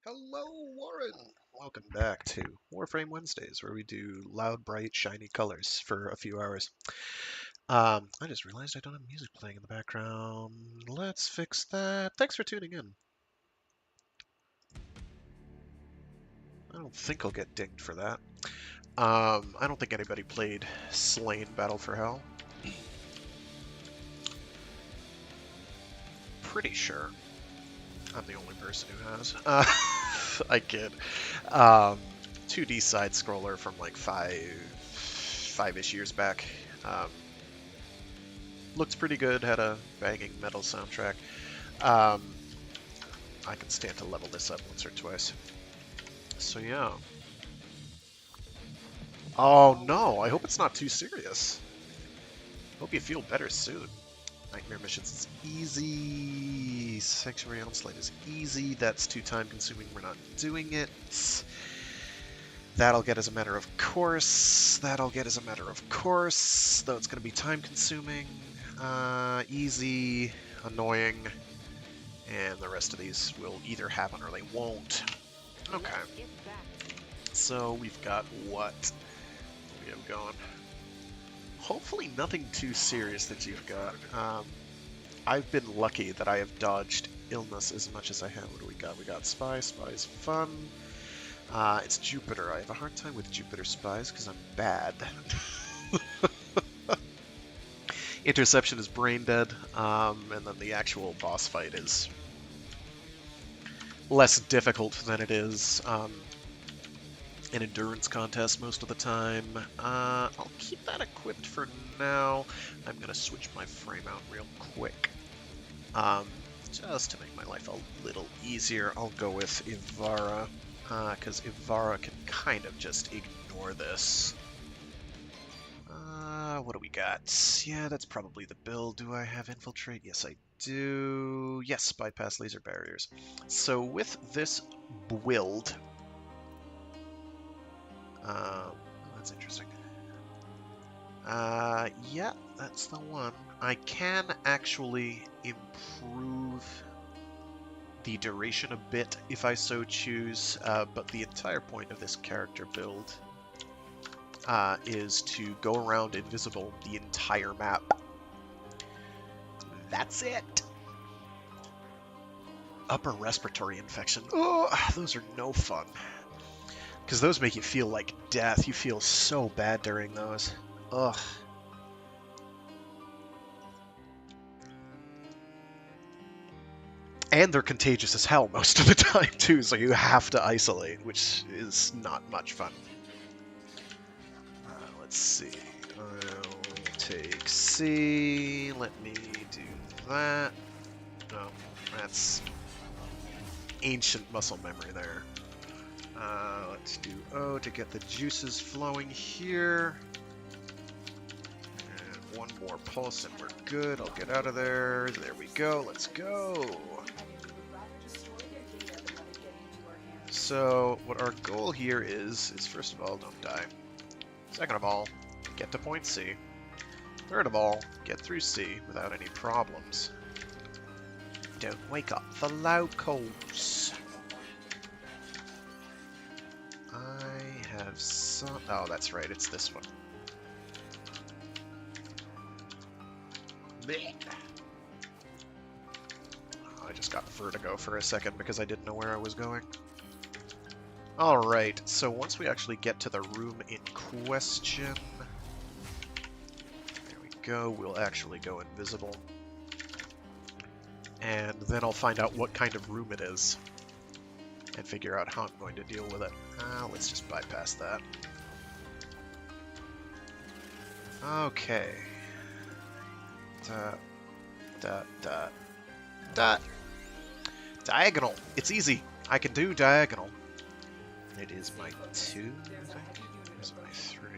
Hello, Warren! Welcome back to Warframe Wednesdays, where we do loud, bright, shiny colors for a few hours. I just realized I don't have music playing in the background. Let's fix that. Thanks for tuning in. I don't think I'll get dinged for that. I don't think anybody played Slain Battle for Hell. Pretty sure I'm the only person who has. I kid. 2D side scroller from like five-ish years back. Looked pretty good. Had a banging metal soundtrack. I can stand to level this up once or twice. So yeah. Oh no! I hope it's not too serious. Hope you feel better soon. Nightmare missions is easy. Sanctuary Onslaught is easy. That's too time consuming. We're not doing it. That'll get as a matter of course. That'll get as a matter of course. Though it's going to be time consuming. Easy. Annoying. And the rest of these will either happen or they won't. Okay. So we've got what we have going. Hopefully nothing too serious that you've got. I've been lucky that I have dodged illness as much as I have. What do we got? We got Spy. Spy's fun. It's Jupiter. I have a hard time with Jupiter Spies because I'm bad. Interception is brain dead, and then the actual boss fight is less difficult than it is an endurance contest most of the time. I'll keep that equipped for now. I'm going to switch my frame out real quick. Just to make my life a little easier, I'll go with Ivara, because Ivara can kind of just ignore this. What do we got? Yeah, that's probably the build. Do I have Infiltrate? Yes, I do. Yes, bypass laser barriers. So with this build, that's interesting. Yeah, that's the one. I can actually improve the duration a bit if I so choose, but the entire point of this character build is to go around invisible the entire map. That's it! Upper respiratory infection. Oh, those are no fun. Because those make you feel like death. You feel so bad during those. Ugh. And they're contagious as hell most of the time, too, so you have to isolate, which is not much fun. Let's see. I'll take C. Let me do that. No, that's ancient muscle memory there. Let's do O to get the juices flowing here. And one more pulse and we're good. I'll get out of there. There we go. Let's go. So what our goal here is first of all, don't die. Second of all, get to point C. Third of all, get through C without any problems. Don't wake up the locals. I have some... Oh, that's right, it's this one. Blech. Oh, I just got vertigo for a second because I didn't know where I was going. Alright, so once we actually get to the room in question, there we go, we'll actually go invisible. And then I'll find out what kind of room it is and figure out how I'm going to deal with it. Let's just bypass that. Okay. Diagonal. It's easy. I can do diagonal. It is my 2, I think. It's my 3.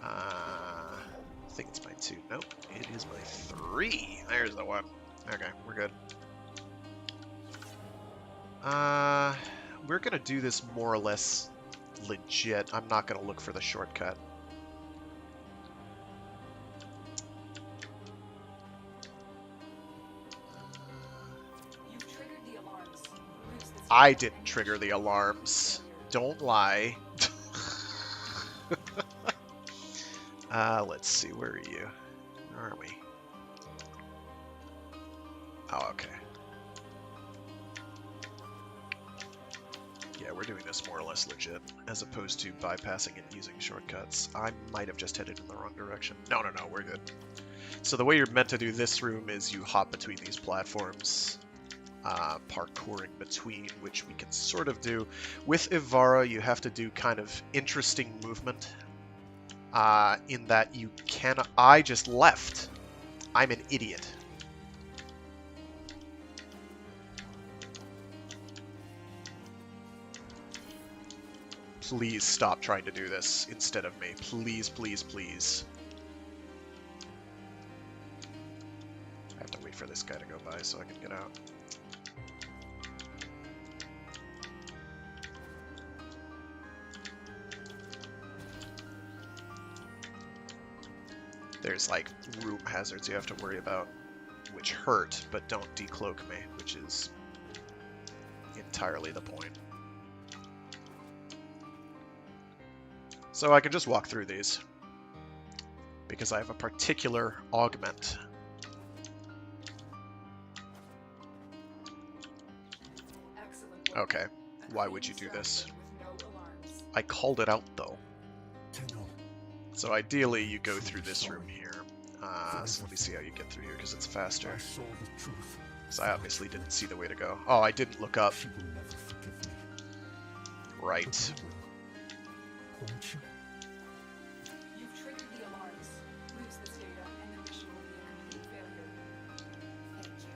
I think it's my 2. Nope, it is my 3. There's the one. Okay, we're good. We're gonna do this more or less legit. I'm not gonna look for the shortcut. I didn't trigger the alarms. Don't lie. Let's see, where are you? Where are we? Oh, okay. Yeah, we're doing this more or less legit, as opposed to bypassing and using shortcuts. I might have just headed in the wrong direction. No, we're good. So the way you're meant to do this room is you hop between these platforms, parkouring between, which we can sort of do. With Ivara, you have to do kind of interesting movement, in that you cannot... I just left. I'm an idiot. Please stop trying to do this instead of me. Please, please, please. I have to wait for this guy to go by so I can get out. There's like room hazards you have to worry about, which hurt, but don't decloak me, which is entirely the point. So I can just walk through these, because I have a particular augment. Okay, why would you do this? I called it out, though. So ideally, you go through this room here. So let me see how you get through here, because it's faster. Because I obviously didn't see the way to go. Oh, I didn't look up. Right. You've triggered the alarms. Lose this data, and the mission will be a complete failure. Thank you.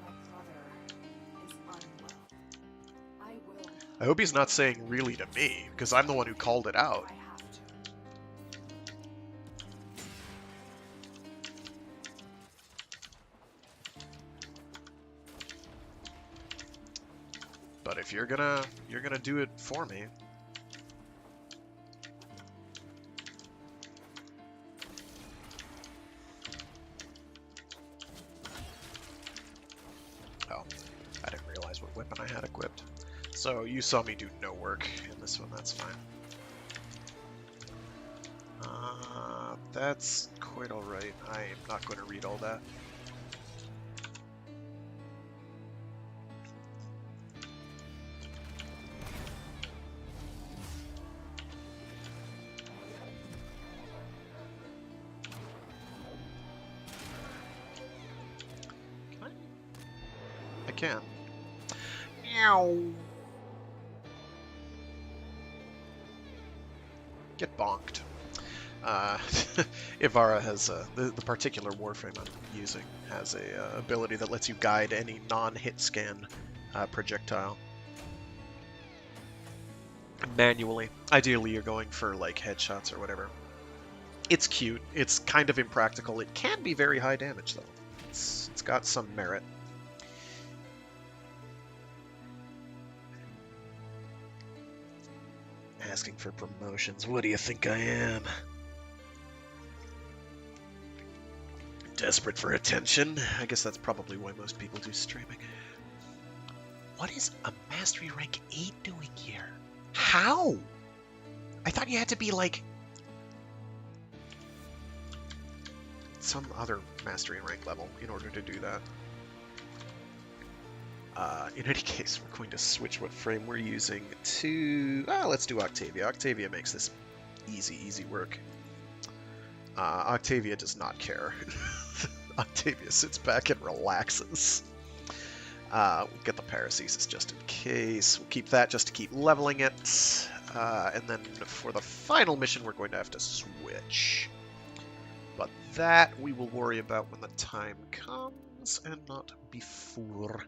My brother is unwell. I will. I hope he's not saying really to me, because I'm the one who called it out. I have to. But if you're gonna do it for me. Oh, I didn't realize what weapon I had equipped. So you saw me do no work in this one, that's fine. That's quite alright. I am not going to read all that. I can. Meow. Get bonked. Ivara has the particular Warframe I'm using has a ability that lets you guide any non-hit scan projectile manually. Ideally, you're going for like headshots or whatever. It's cute. It's kind of impractical. It can be very high damage though. It's got some merit. Asking for promotions. What do you think I am? Desperate for attention? I guess that's probably why most people do streaming. What is a Mastery Rank 8 doing here? How? I thought you had to be like some other Mastery Rank level in order to do that. In any case, we're going to switch what frame we're using to... let's do Octavia. Octavia makes this easy work. Octavia does not care. Octavia sits back and relaxes. We'll get the Paracesis just in case. We'll keep that just to keep leveling it. And then for the final mission, we're going to have to switch. But that we will worry about when the time comes and not before.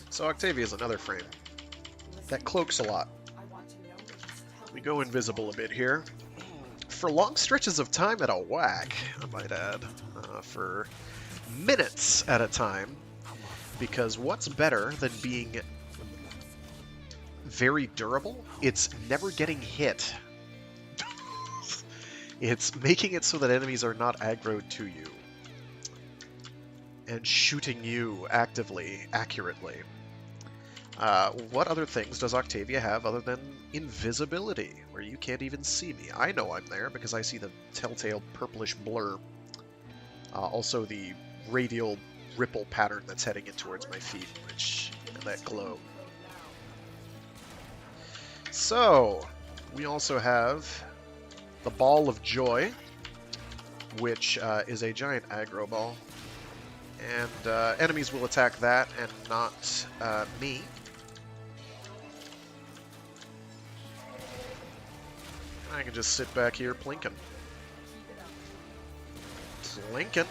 So Octavia is another frame that cloaks a lot. We go invisible a bit here. For long stretches of time at a whack, I might add. For minutes at a time. Because what's better than being very durable. It's never getting hit. It's making it so that enemies are not aggroed to you. And shooting you actively, accurately. What other things does Octavia have other than invisibility, where you can't even see me? I know I'm there because I see the telltale purplish blur. Also the radial ripple pattern that's heading in towards my feet, which, and that glow. So, we also have the Ball of Joy, which is a giant aggro ball. And enemies will attack that and not me. I can just sit back here plinking. Plinking.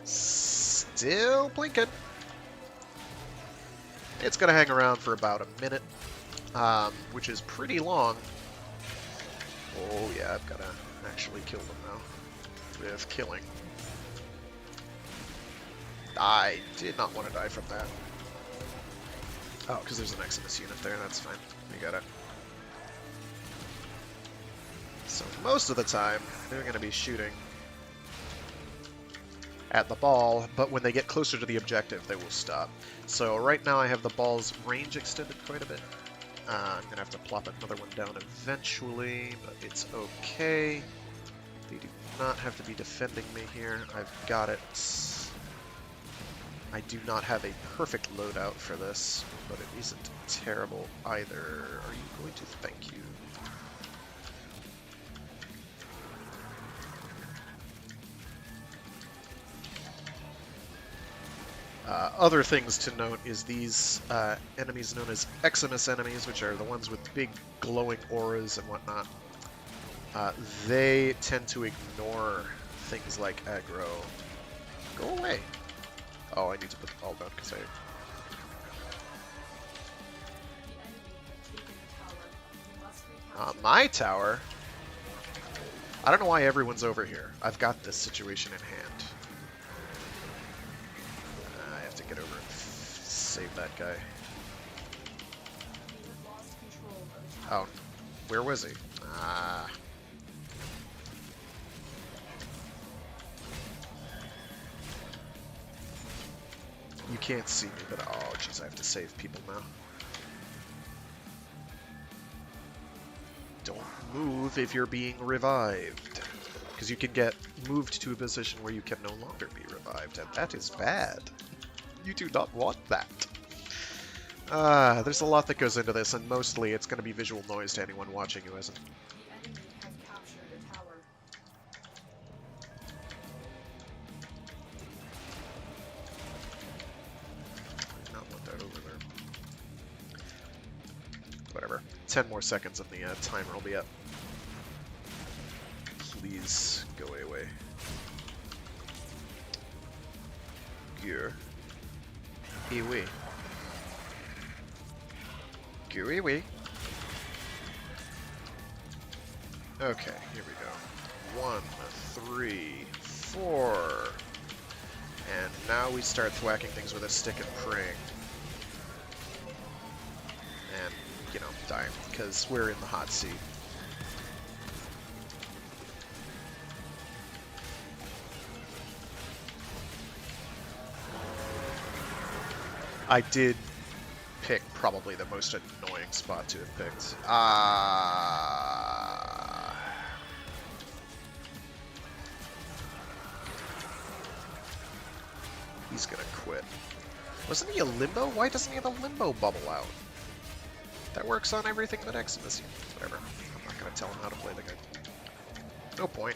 Still plinking. It's going to hang around for about a minute, which is pretty long. Oh yeah, I've got to actually kill them now with killing. I did not want to die from that. Oh, because there's an Eximus unit there, that's fine. We got it. So most of the time, they're going to be shooting at the ball, but when they get closer to the objective, they will stop. So right now I have the ball's range extended quite a bit. I'm going to have to plop another one down eventually, but it's okay. They do not have to be defending me here. I've got it. I do not have a perfect loadout for this, but it isn't terrible either. Are you going to? Thank you. Other things to note is these enemies known as Eximus enemies, which are the ones with big glowing auras and whatnot. They tend to ignore things like aggro. Go away. Oh, I need to put the ball down because my tower? I don't know why everyone's over here. I've got this situation in hand. I have to get over and save that guy. Oh, where was he? Ah. You can't see me, but oh jeez, I have to save people now. Don't move if you're being revived, because you can get moved to a position where you can no longer be revived, and that is bad. You do not want that. There's a lot that goes into this, and mostly it's going to be visual noise to anyone watching who isn't. Whatever. 10 more seconds and the timer will be up. Please go away. Gear. Away. Go away. Okay, here we go. 1, 3, 4. And now we start thwacking things with a stick and praying. And, you know, dying, because we're in the hot seat. I did pick probably the most annoying spot to have picked. He's gonna quit. Wasn't he a limbo? Why doesn't he have a limbo bubble out? That works on everything but Eximus. Whatever. I'm not gonna tell him how to play the game. No point.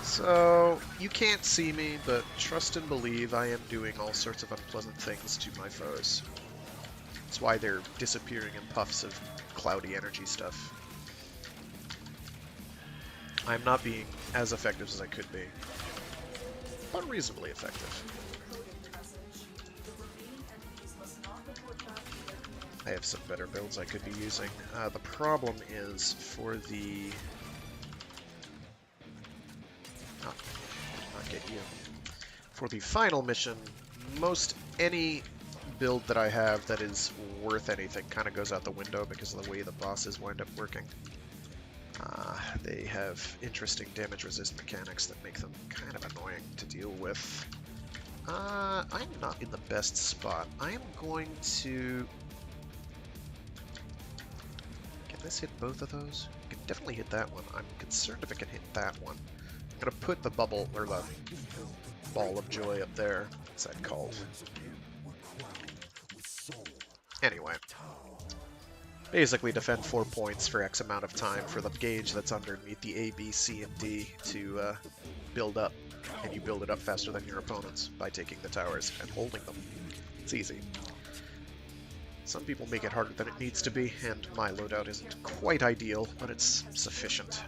So, you can't see me, but trust and believe I am doing all sorts of unpleasant things to my foes. That's why they're disappearing in puffs of cloudy energy stuff. I'm not being as effective as I could be, but reasonably effective. I have some better builds I could be using. The problem is for the Oh, I'll get you. For the final mission, most any build that I have that is worth anything kind of goes out the window because of the way the bosses wind up working. They have interesting damage resist mechanics that make them kind of annoying to deal with. I'm not in the best spot. I am going to... Can this hit both of those? I can definitely hit that one. I'm concerned if I can hit that one. I'm going to put the bubble, or the ball of joy up there. What's that called? Anyway. Basically defend 4 points for X amount of time for the gauge that's underneath the A, B, C, and D to build up. And you build it up faster than your opponents by taking the towers and holding them. It's easy. Some people make it harder than it needs to be, and my loadout isn't quite ideal, but it's sufficient.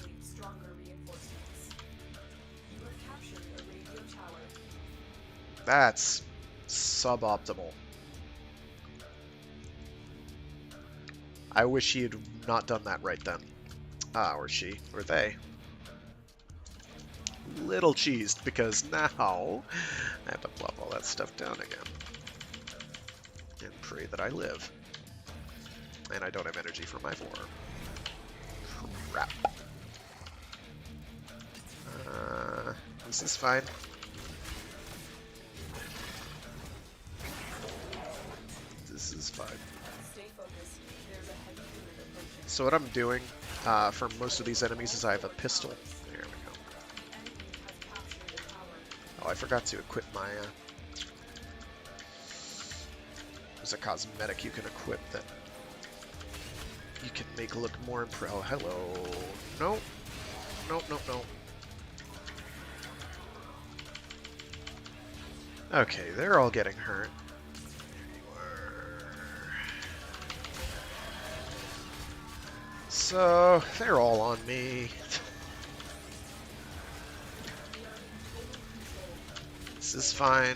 That's suboptimal. I wish he had not done that right then. Or she, or they. Little cheesed, because now I have to plop all that stuff down again. And pray that I live. And I don't have energy for my 4. Crap. This is fine. This is fine. So what I'm doing for most of these enemies is I have a pistol. There we go. Oh, I forgot to equip my... there's a cosmetic you can equip that you can make look more impressive. Oh, hello. No. Nope, nope, nope. Okay, they're all getting hurt. So, they're all on me. This is fine.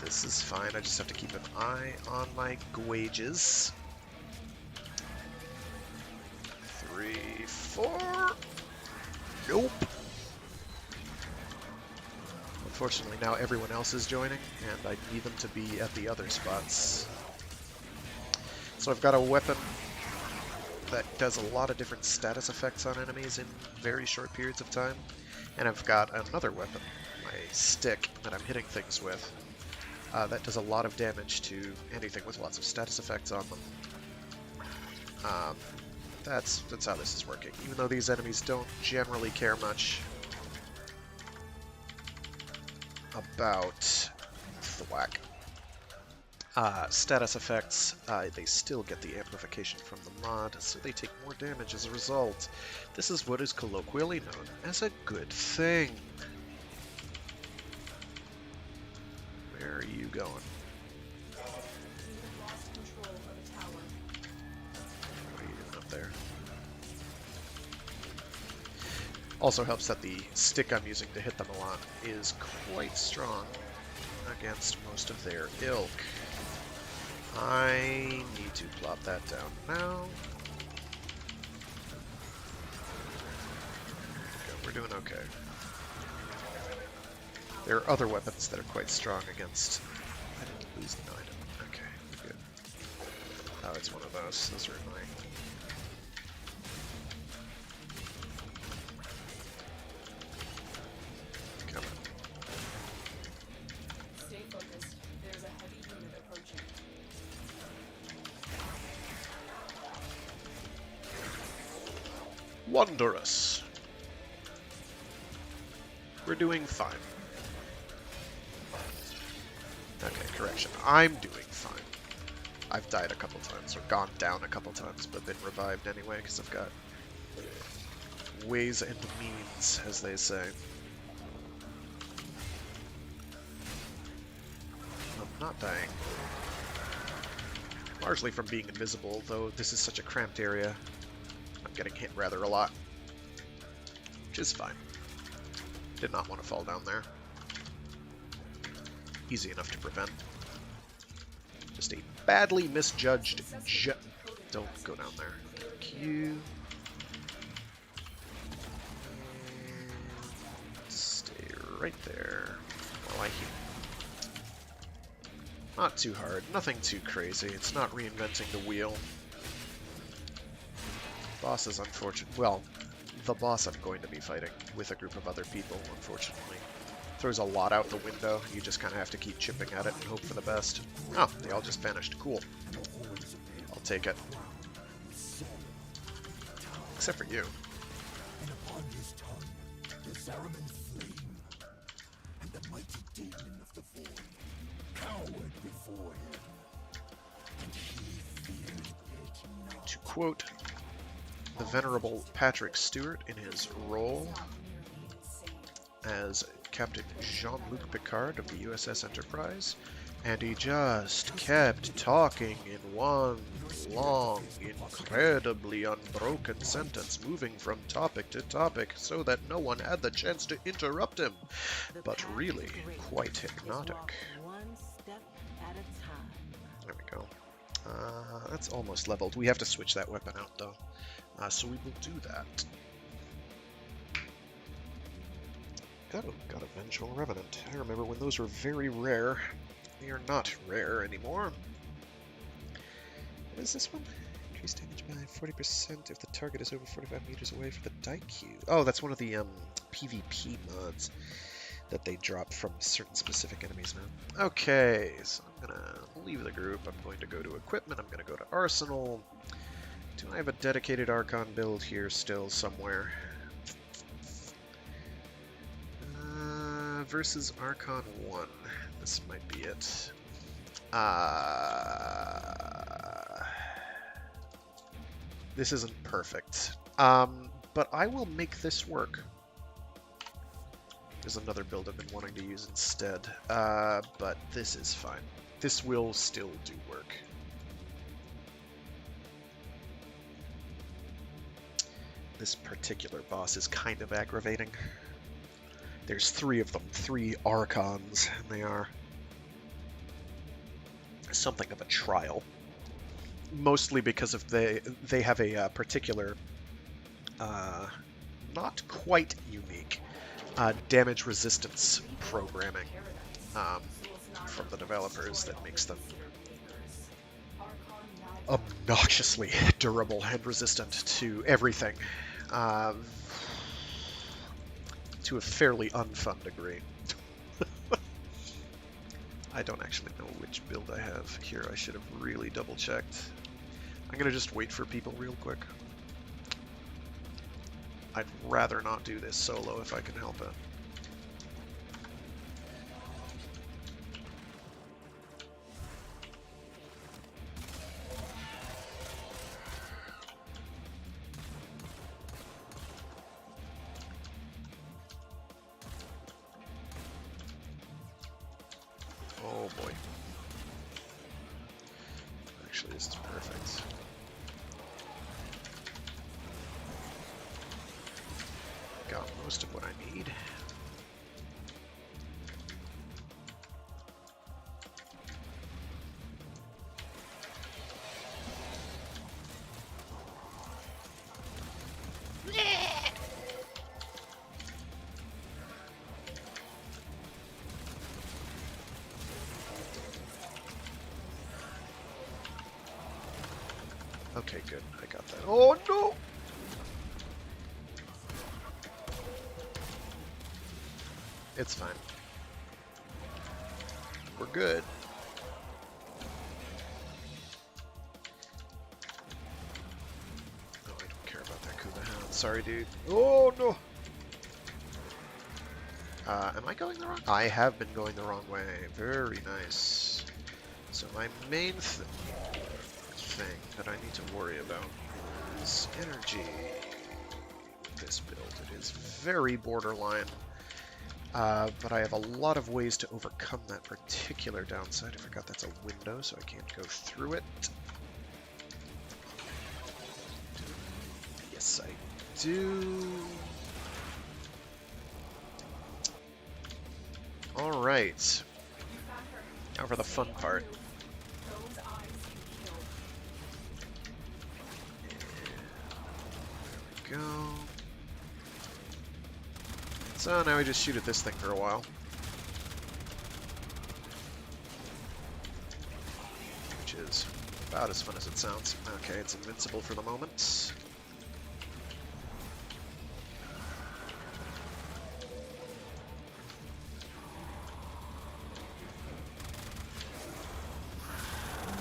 This is fine. I just have to keep an eye on my gauges. 3, 4. Nope. Unfortunately, now everyone else is joining, and I need them to be at the other spots. So I've got a weapon that does a lot of different status effects on enemies in very short periods of time. And I've got another weapon, my stick, that I'm hitting things with, that does a lot of damage to anything with lots of status effects on them. That's how this is working. Even though these enemies don't generally care much about thwack. Status effects, they still get the amplification from the mod, so they take more damage as a result. This is what is colloquially known as a good thing. Where are you going? What are you doing up there? Also helps that the stick I'm using to hit them a lot is quite strong against most of their ilk. I need to plop that down now. Okay, we're doing okay. There are other weapons that are quite strong against... I didn't lose the item. Okay, we're good. Oh, it's one of those. Those are annoying. Come on. Stay focused. There's a heavy unit approaching. Wondrous. We're doing fine. Okay, correction. I'm doing fine. I've died a couple times, or gone down a couple times, but been revived anyway, because I've got ways and means, as they say. I'm not dying. Largely from being invisible, though this is such a cramped area. I'm getting hit rather a lot. Which is fine. Did not want to fall down there. Easy enough to prevent. Just a badly misjudged don't go down there. Q. Stay right there while I heal. Not too hard, nothing too crazy. It's not reinventing the wheel. Boss is unfortunate. Well, the boss I'm going to be fighting with a group of other people, unfortunately, throws a lot out the window. You just kind of have to keep chipping at it and hope for the best. Oh, they all just vanished. Cool. I'll take it. Except for you. And upon his tongue, the Saruman flame, and the mighty demon of the void cowered before him, and he feared it not. To quote the venerable Patrick Stewart in his role as Captain Jean-Luc Picard of the USS Enterprise, and he just kept talking in one long, incredibly unbroken sentence, moving from topic to topic so that no one had the chance to interrupt him, but really quite hypnotic. There we go. That's almost leveled. We have to switch that weapon out, though. So we will do that. Got a Vengeful Revenant. I remember when those were very rare. They are not rare anymore. What is this one? Increase damage by 40% if the target is over 45 meters away from the die cube. Oh, that's one of the PvP mods that they drop from certain specific enemies now. Okay, so I'm gonna leave the group. I'm going to go to equipment. I'm gonna go to arsenal. Do I have a dedicated Archon build here still somewhere? Versus Archon 1. This might be it. This isn't perfect. But I will make this work. There's another build I've been wanting to use instead. But this is fine. This will still do work. This particular boss is kind of aggravating. There's 3 of them, 3 Archons, and they are something of a trial. Mostly because of they have a particular, not quite unique, damage resistance programming from the developers that makes them obnoxiously durable and resistant to everything. To a fairly unfun degree. I don't actually know which build I have here. I should have really double checked. I'm gonna just wait for people real quick. I'd rather not do this solo if I can help it. Oh boy. Actually, this is perfect. Got most of what I need. Okay, good. I got that. Oh no! It's fine. We're good. Oh, I don't care about that Kubahound. Sorry, dude. Oh no! Am I going the wrong? I have been going the wrong way. Very nice. So my main thing that I need to worry about is energy. This build, it is very borderline, but I have a lot of ways to overcome that particular downside. I forgot that's a window, so I can't go through it. Yes, I do. All right. Now for the fun part. Go. So now we just shoot at this thing for a while. Which is about as fun as it sounds. Okay, it's invincible for the moment.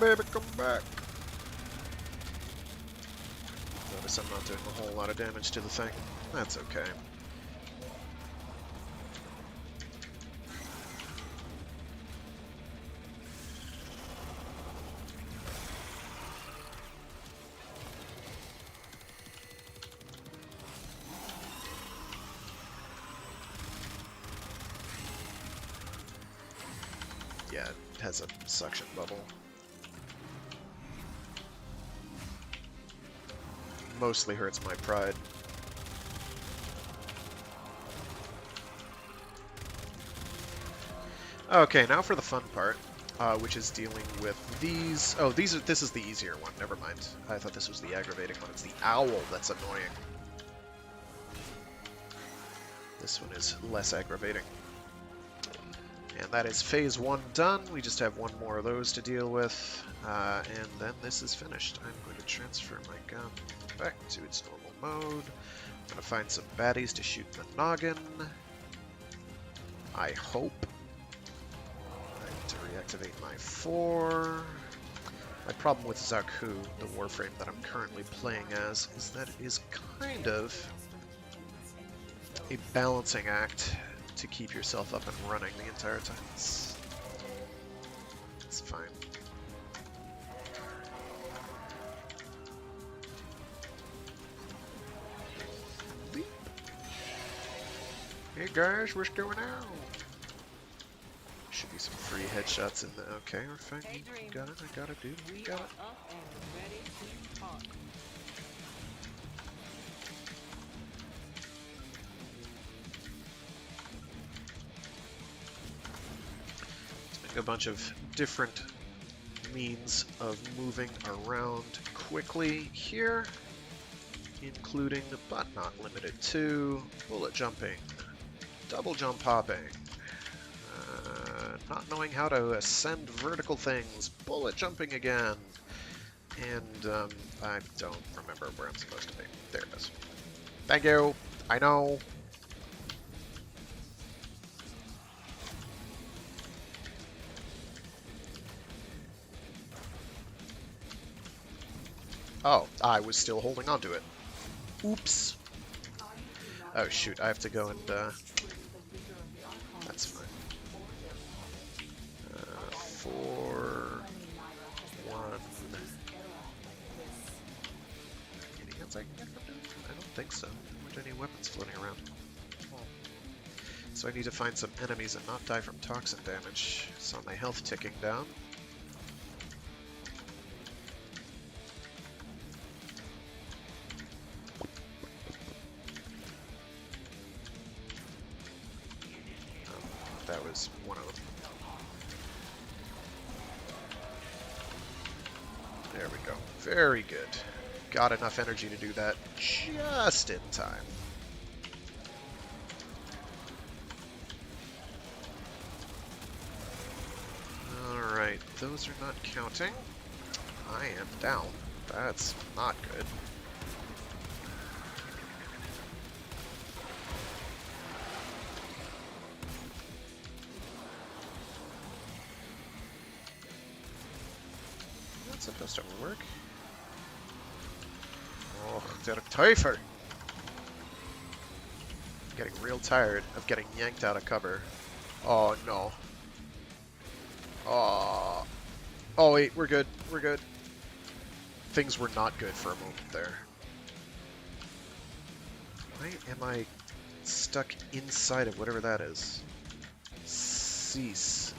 Baby, come back! Notice I'm not doing a whole lot of damage to the thing. That's okay. Yeah, it has a suction bubble. Mostly hurts my pride. Okay, now for the fun part, which is dealing with these. Oh, this is the easier one. Never mind. I thought this was the aggravating one. It's the owl that's annoying. This one is less aggravating. And that is phase 1 done. We just have one more of those to deal with, and then this is finished. I'm going to transfer my gun back to its normal mode. I'm going to find some baddies to shoot the noggin. I hope. I need to reactivate my 4. My problem with Zaku, the Warframe that I'm currently playing as, is that it is kind of a balancing act to keep yourself up and running the entire time. It's fine. Beep. Hey guys, what's going on? Should be some free headshots in the. Okay, we're fine. Got it. I got it, dude. We got it. A bunch of different means of moving around quickly here, including, but not limited to, bullet jumping, double jump hopping, not knowing how to ascend vertical things, bullet jumping again, and I don't remember where I'm supposed to be. There it is. Thank you. I know. Oh, I was still holding on to it. Oops. Oh shoot, I have to go and, that's fine. 4, 1. Any hits I can get from it? I don't think so. There weren't any weapons floating around. So I need to find some enemies and not die from toxin damage. Saw my health ticking down. That was one of them. There we go. Very good. Got enough energy to do that just in time. Alright, those are not counting. I am down. That's not good. Supposed to work. Oh, der Teufel! I'm getting real tired of getting yanked out of cover. Oh no. Oh. Oh wait, we're good. We're good. Things were not good for a moment there. Why am I stuck inside of whatever that is? Cease.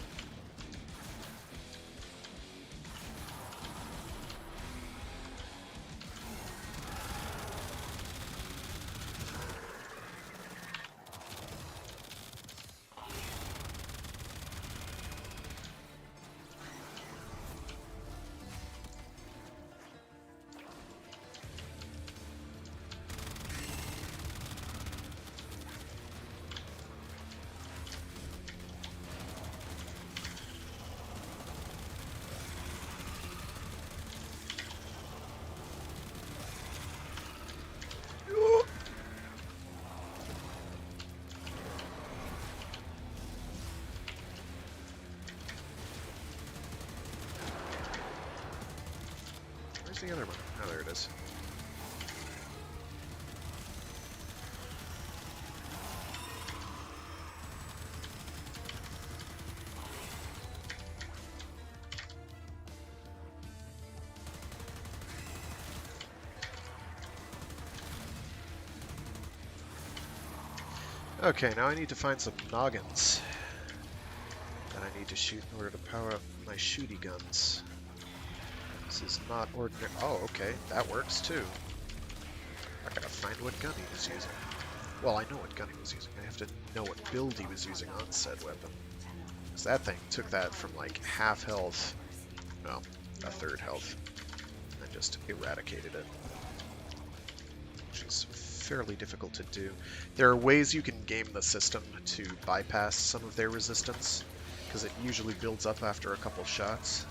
the other one? Oh, there it is. Okay, now I need to find some noggins that I need to shoot in order to power up my shooty guns. This is not ordinary. Oh, okay, that works too. I gotta find what gun he was using. Well, I know what gun he was using. I have to know what build he was using on said weapon. Because that thing took that from like half health, no, a third health, and just eradicated it. Which is fairly difficult to do. There are ways you can game the system to bypass some of their resistance, because it usually builds up after a couple shots.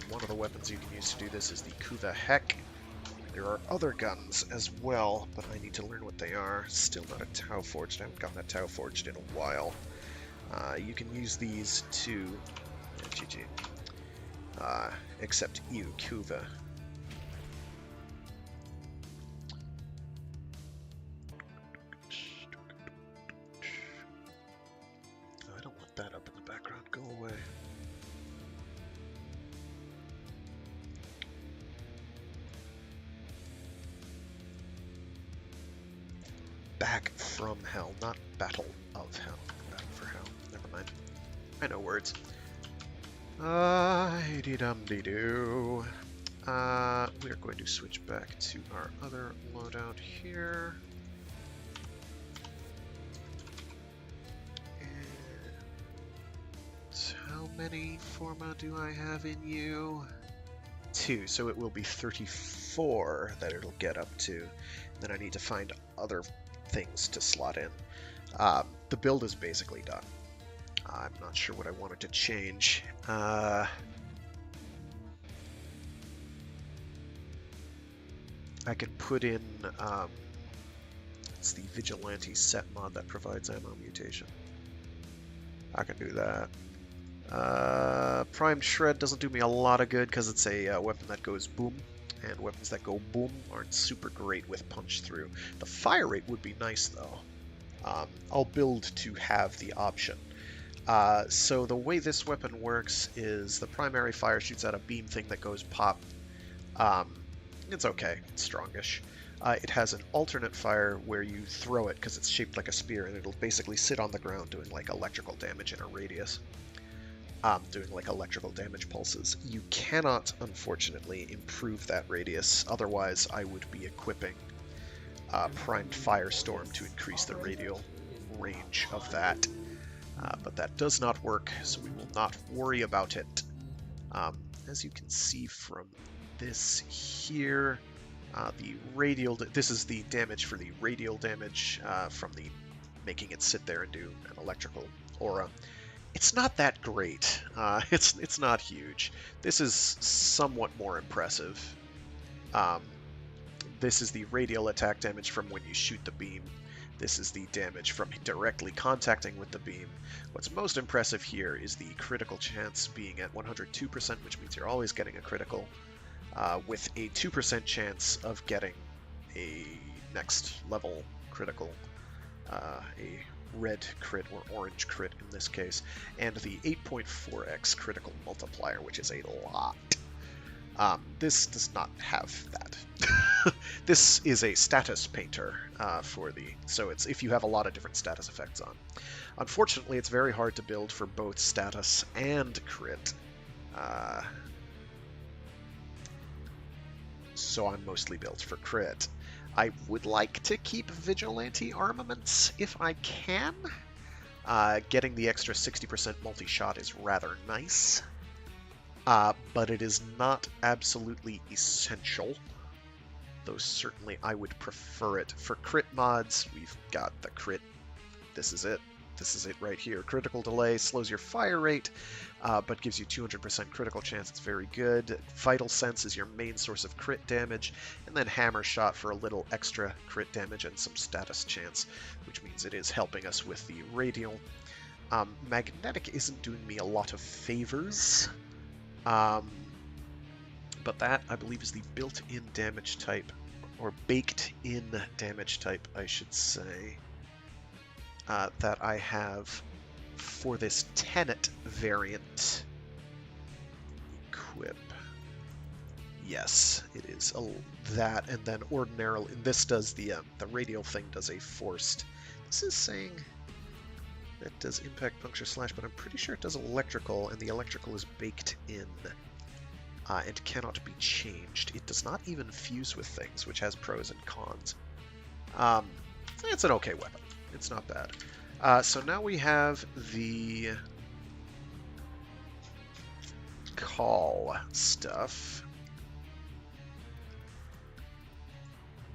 One of the weapons you can use to do this is the Kuva Heck. There are other guns as well, but I need to learn what they are. Still not a Tau Forged. I haven't gotten a Tau Forged in a while. You can use these to... GG. Except you, Kuva. Oh, I don't want that up in the background. Go away. Back from hell, not battle of hell. Battle for hell. Never mind. I know words. Dee-dum-dee-doo. We're going to switch back to our other loadout here. And how many forma do I have in you? 2, so it will be 34 that it'll get up to. Then I need to find other things to slot in. The build is basically done. I'm not sure what I wanted to change. I can put in it's the Vigilante set mod that provides ammo mutation. I can do that. Primed Shred doesn't do me a lot of good because it's a weapon that goes boom, and weapons that go boom aren't super great with punch through. The fire rate would be nice though. I'll build to have the option. So the way this weapon works is the primary fire shoots out a beam thing that goes pop. It's okay, it's strongish. It has an alternate fire where you throw it because it's shaped like a spear, and it'll basically sit on the ground doing like electrical damage in a radius. Doing like electrical damage pulses. You cannot, unfortunately, improve that radius, otherwise I would be equipping Primed Firestorm to increase the radial range of that. But that does not work, so we will not worry about it. As you can see from this here, the radial, this is the damage for the radial damage from the making it sit there and do an electrical aura. It's not that great. It's not huge. This is somewhat more impressive. This is the radial attack damage from when you shoot the beam. This is the damage from directly contacting with the beam. What's most impressive here is the critical chance being at 102%, which means you're always getting a critical, with a 2% chance of getting a next level critical, a red crit or orange crit in this case, and the 8.4x critical multiplier, which is a lot. This does not have that. This is a status painter so it's if you have a lot of different status effects on. Unfortunately, it's very hard to build for both status and crit. So I'm mostly built for crit. I would like to keep Vigilante armaments if I can. Getting the extra 60% multi-shot is rather nice. But it is not absolutely essential. Though certainly I would prefer it. For crit mods, we've got the crit. This is it. This is it right here. Critical delay slows your fire rate, but gives you 200% critical chance. It's very good. Vital Sense is your main source of crit damage, and then Hammer Shot for a little extra crit damage and some status chance, which means it is helping us with the radial. Magnetic isn't doing me a lot of favors. But that, I believe, is the built-in damage type, or baked-in damage type, I should say, that I have for this Tenet variant. Equip. Yes, it is that, and then ordinarily, and this does the radial thing does a forced. This is saying that does impact, puncture, slash, but I'm pretty sure it does electrical, and the electrical is baked in and cannot be changed. It does not even fuse with things, which has pros and cons. It's an okay weapon. It's not bad. So now we have the call stuff.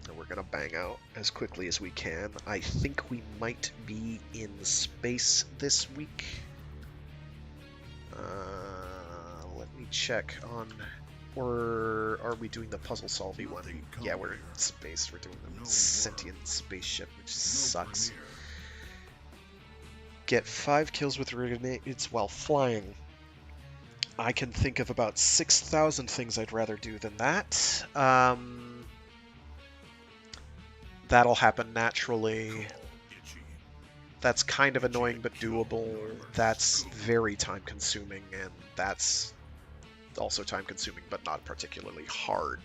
And we're going to bang out as quickly as we can. I think we might be in space this week. Let me check on... Or are we doing the puzzle solving one? Yeah, we're in space. We're doing the sentient spaceship, which sucks. Get 5 kills with grenades while flying. I can think of about 6,000 things I'd rather do than that. That'll happen naturally. That's kind of annoying but doable. That's very time consuming, and that's also time consuming but not particularly hard.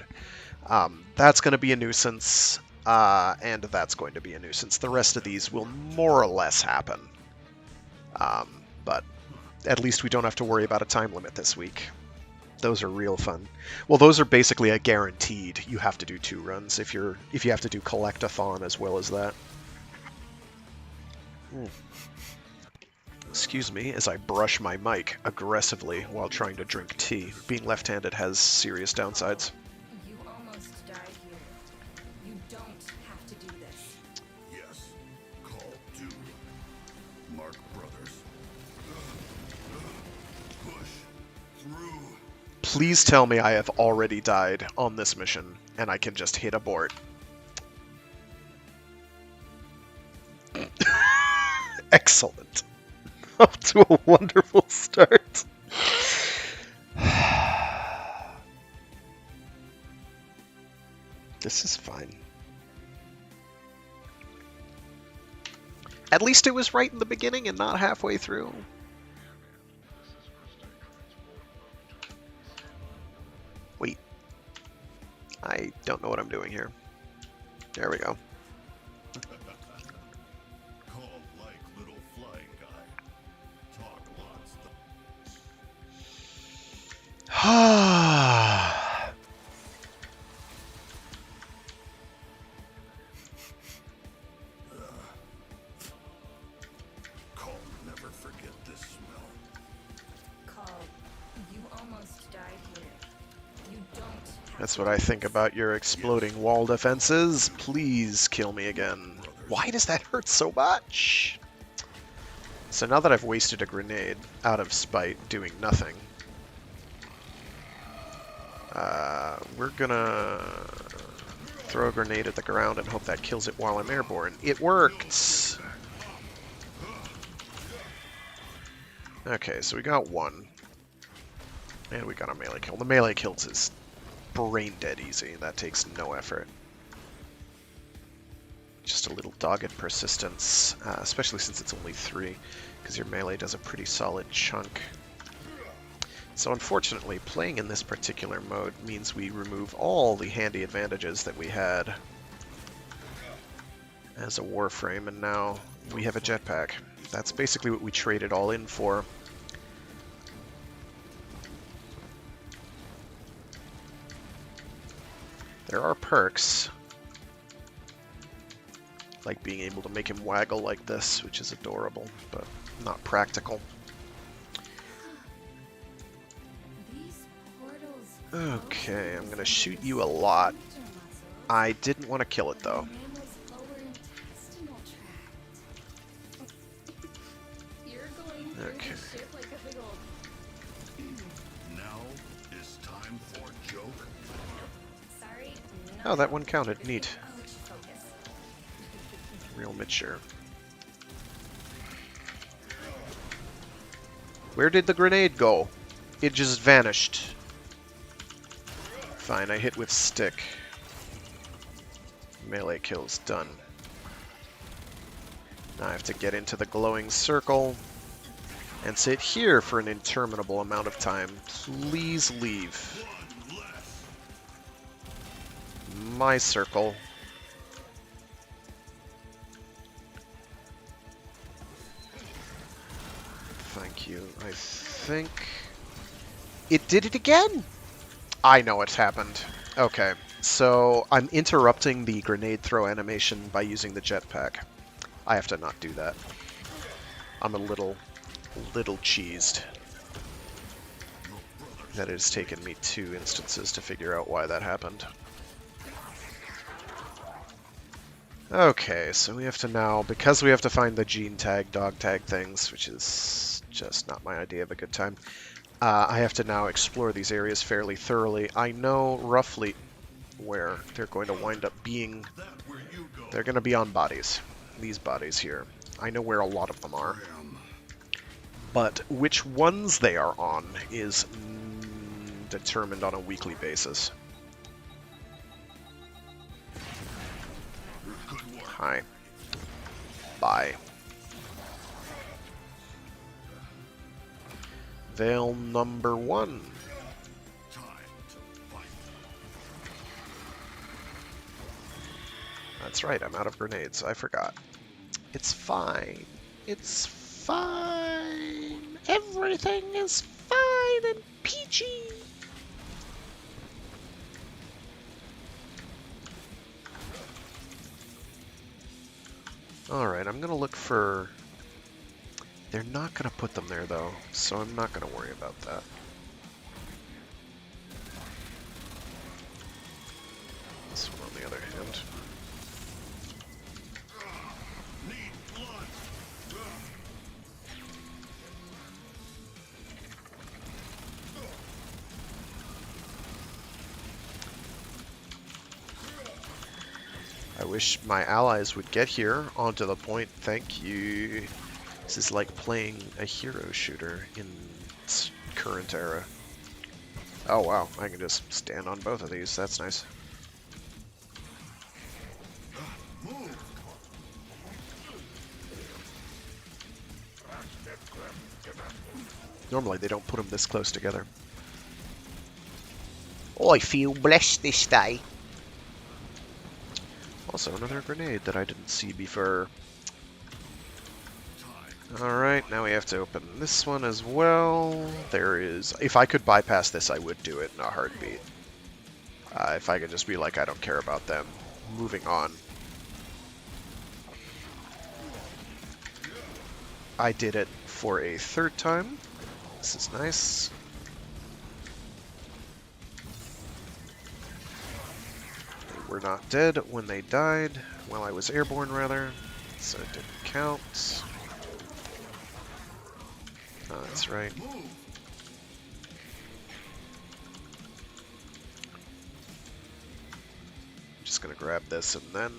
That's going to be a nuisance, and that's going to be a nuisance. The rest of these will more or less happen. But at least we don't have to worry about a time limit this week. Those are real fun. Well, those are basically a guaranteed. You have to do 2 runs if you have to do collectathon as well as that. Excuse me as I brush my mic aggressively while trying to drink tea. Being left-handed has serious downsides. You almost died here. You don't have to do this. Yes. Call Doom. Mark Brothers. Push through. Please tell me I have already died on this mission and I can just hit abort. Excellent. Up to a wonderful start. This is fine. At least it was right in the beginning and not halfway through. Wait. I don't know what I'm doing here. There we go. Call like little flying guy. Talk lots. Call never forget this smell. Call. You almost died here. You don't have That's to what I do think this. about your exploding wall defenses. Please kill me again. Why does that hurt so much? So now that I've wasted a grenade out of spite doing nothing, we're gonna throw a grenade at the ground and hope that kills it while I'm airborne. It worked! Okay, so we got 1. And we got a melee kill. The melee kills is brain dead easy. That takes no effort. Just a little dogged persistence, especially since it's only 3, because your melee does a pretty solid chunk. So unfortunately, playing in this particular mode means we remove all the handy advantages that we had as a Warframe, and now we have a jetpack. That's basically what we traded all in for. There are perks, like being able to make him waggle like this, which is adorable, but not practical. These portals Okay, I'm gonna shoot you a lot. I didn't want to kill it though. Okay. Now is time for joke. Sorry. Oh, that one counted. Neat. Real mature. Where did the grenade go? It just vanished. Fine, I hit with stick. Melee kills, done. Now I have to get into the glowing circle and sit here for an interminable amount of time. Please leave. My circle. Thank you. I think it did it again. I know what's happened. Okay, so I'm interrupting the grenade throw animation by using the jetpack. I have to not do that. I'm a little cheesed. That it has taken me 2 instances to figure out why that happened. Okay, so we have to now, because we have to find the gene tag, dog tag things, which is just not my idea of a good time, I have to now explore these areas fairly thoroughly. I know roughly where they're going to wind up being. They're going to be on bodies. These bodies here. I know where a lot of them are. But which ones they are on is determined on a weekly basis. Hi. Bye. Veil number 1. That's right, I'm out of grenades. I forgot. It's fine. It's fine. Everything is fine and peachy. Alright, I'm gonna look for... They're not gonna put them there though, so I'm not gonna worry about that. This one on the other hand. I wish my allies would get here onto the point. Thank you. This is like playing a hero shooter in its current era. Oh wow, I can just stand on both of these. That's nice. Normally they don't put them this close together. I feel blessed this day. Also, another grenade that I didn't see before. Alright, now we have to open this one as well. There is... If I could bypass this, I would do it in a heartbeat. If I could just be like, I don't care about them. Moving on. I did it for a 3rd time. This is nice. They were not dead when they died. Well, I was airborne, rather. So it didn't count. Oh, that's right. I'm just gonna grab this and then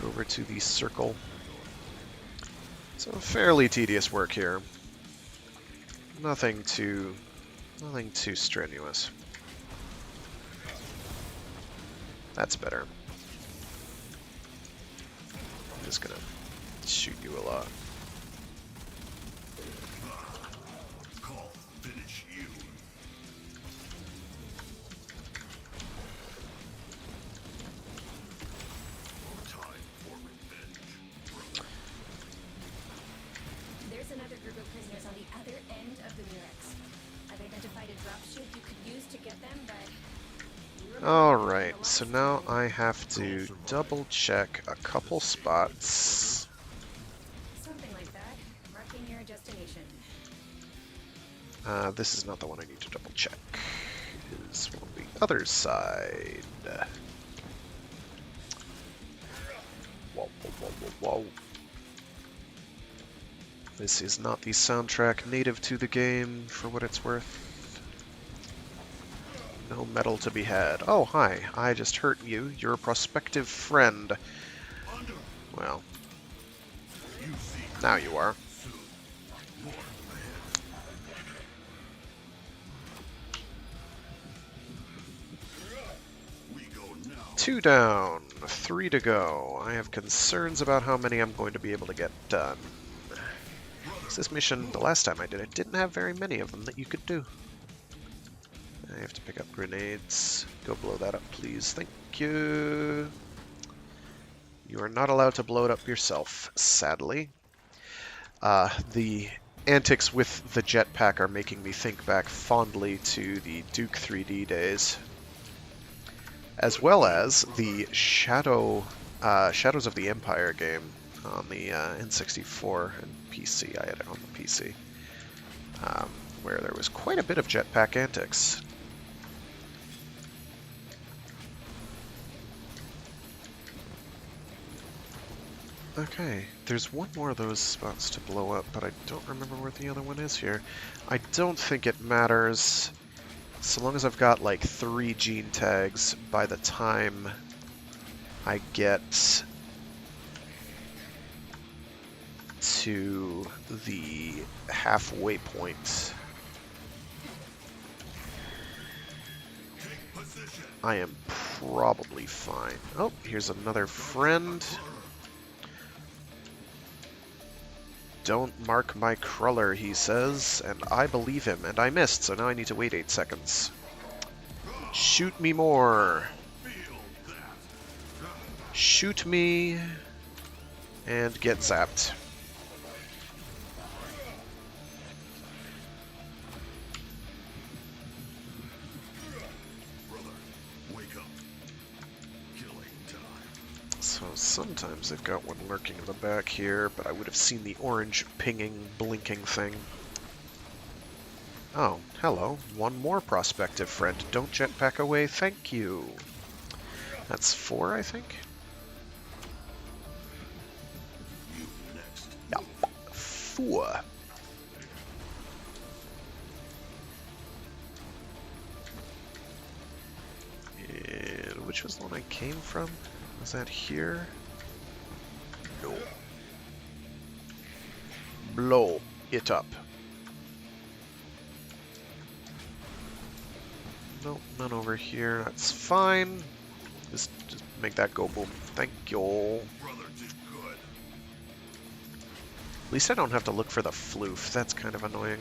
go over to the circle. So fairly tedious work here. Nothing too strenuous. That's better. I'm just gonna shoot you a lot. There's another group of prisoners on the other end of the Murex. I've identified a dropship you could use to get them, but... Alright, so now I have to double check a couple spots. Something like that. Marking your destination. This is not the one I need to double check. It is on the other side. Whoa, whoa, whoa, whoa, whoa. This is not the soundtrack native to the game, for what it's worth. No medal to be had. Oh, hi. I just hurt you. You're a prospective friend. Well, now you are. 2 down, 3 to go. I have concerns about how many I'm going to be able to get done. This mission, the last time I did it, didn't have very many of them that you could do. I have to pick up grenades. Go blow that up, please. Thank you. You are not allowed to blow it up yourself, sadly. The antics with the jetpack are making me think back fondly to the Duke 3D days, as well as the Shadows of the Empire game on the N64 and PC. I had it on the PC, where there was quite a bit of jetpack antics. Okay, there's one more of those spots to blow up, but I don't remember where the other one is here. I don't think it matters, so long as I've got like 3 gene tags by the time I get to the halfway point. I am probably fine. Oh, here's another friend. Don't mark my cruller, he says, and I believe him, and I missed, so now I need to wait 8 seconds. Shoot me more. Shoot me, and get zapped. So sometimes they've got one lurking in the back here, but I would have seen the orange pinging, blinking thing. Oh, hello. One more prospective friend. Don't jetpack away, thank you. That's 4, I think? Yep. 4. And which was the one I came from? Was that here? No. Blow it up. Nope, none over here. That's fine. Just make that go boom. Thank you. At least I don't have to look for the floof. That's kind of annoying.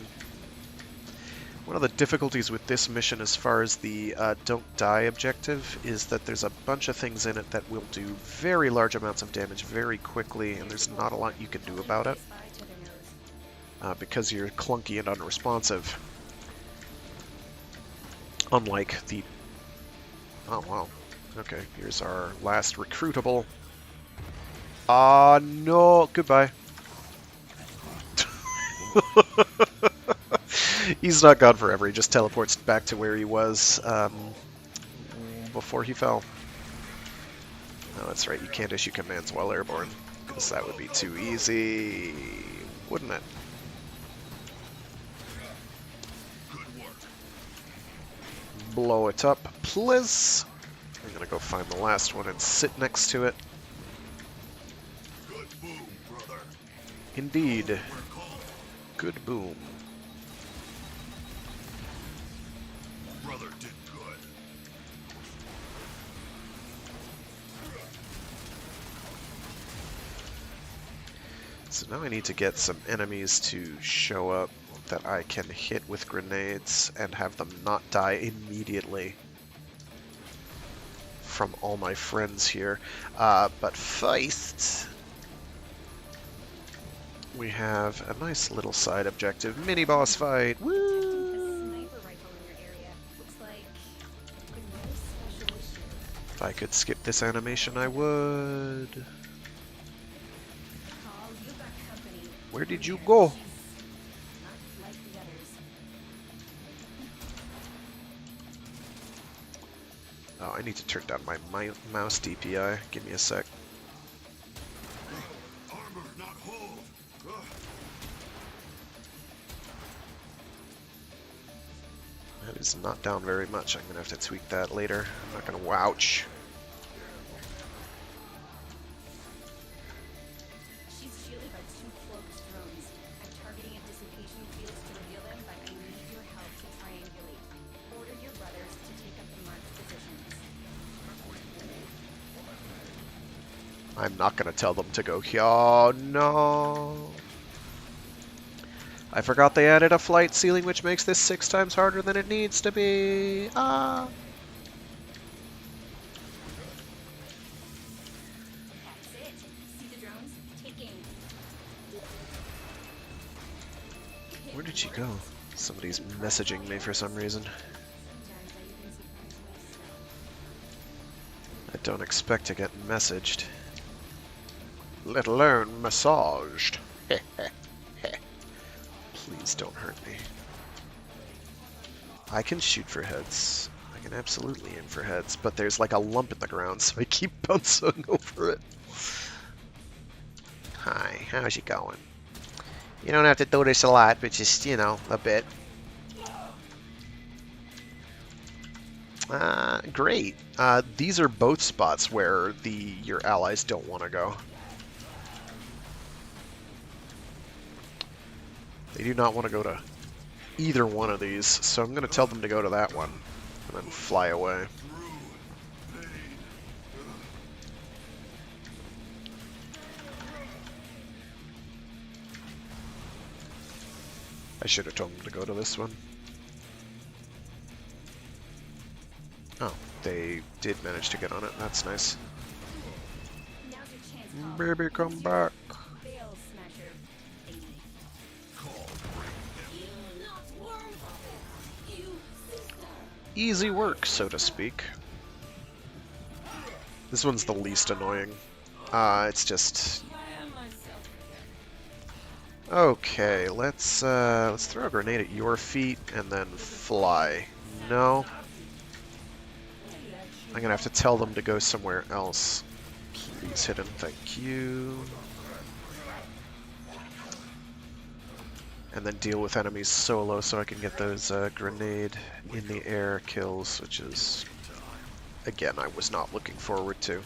One of the difficulties with this mission as far as the don't die objective is that there's a bunch of things in it that will do very large amounts of damage very quickly, and there's not a lot you can do about it because you're clunky and unresponsive. Unlike the... Oh, wow. Okay, here's our last recruitable. No, goodbye. He's not gone forever, he just teleports back to where he was before he fell. Oh, that's right, you can't issue commands while airborne, because that would be too easy, wouldn't it? Blow it up, please. I'm gonna go find the last one and sit next to it. Good boom, brother. Indeed. Good boom. Brother did good. So now I need to get some enemies to show up that I can hit with grenades and have them not die immediately from all my friends here. But first, we have a nice little side objective, mini boss fight. Woo! If I could skip this animation, I would. Where did you go? Oh, I need to turn down my mouse DPI. Give me a sec. Armor not hold. That is not down very much. I'm gonna have to tweak that later. I'm not gonna wouch. She's shielded by 2 cloaked drones. I'm targeting a dissipation fields to reveal them, but I need your help to triangulate. Order your brothers to take up the marked positions. I'm not going to tell them to go here. Oh, no. I forgot they added a flight ceiling, which makes this 6 times harder than it needs to be. Ah. That's it. See the drones? Take aim. Where did she go? Somebody's messaging me for some reason. I don't expect to get messaged. Let alone massaged. Please don't hurt me. I can shoot for heads. I can absolutely aim for heads, but there's like a lump in the ground, so I keep bouncing over it. Hi, how's it going? You don't have to do this a lot, but just, you know, a bit. Great. These are both spots where your allies don't want to go. They do not want to go to either one of these, so I'm going to tell them to go to that one and then fly away. I should have told them to go to this one. Oh, they did manage to get on it. That's nice. Now's your chance, Paul. Baby, come back. Veil Smasher, baby. Easy work, so to speak. This one's the least annoying. It's just... Okay, let's throw a grenade at your feet and then fly. No. I'm gonna have to tell them to go somewhere else. Please hit him, thank you. And then deal with enemies solo so I can get those grenade in the air kills, which is, again, I was not looking forward to.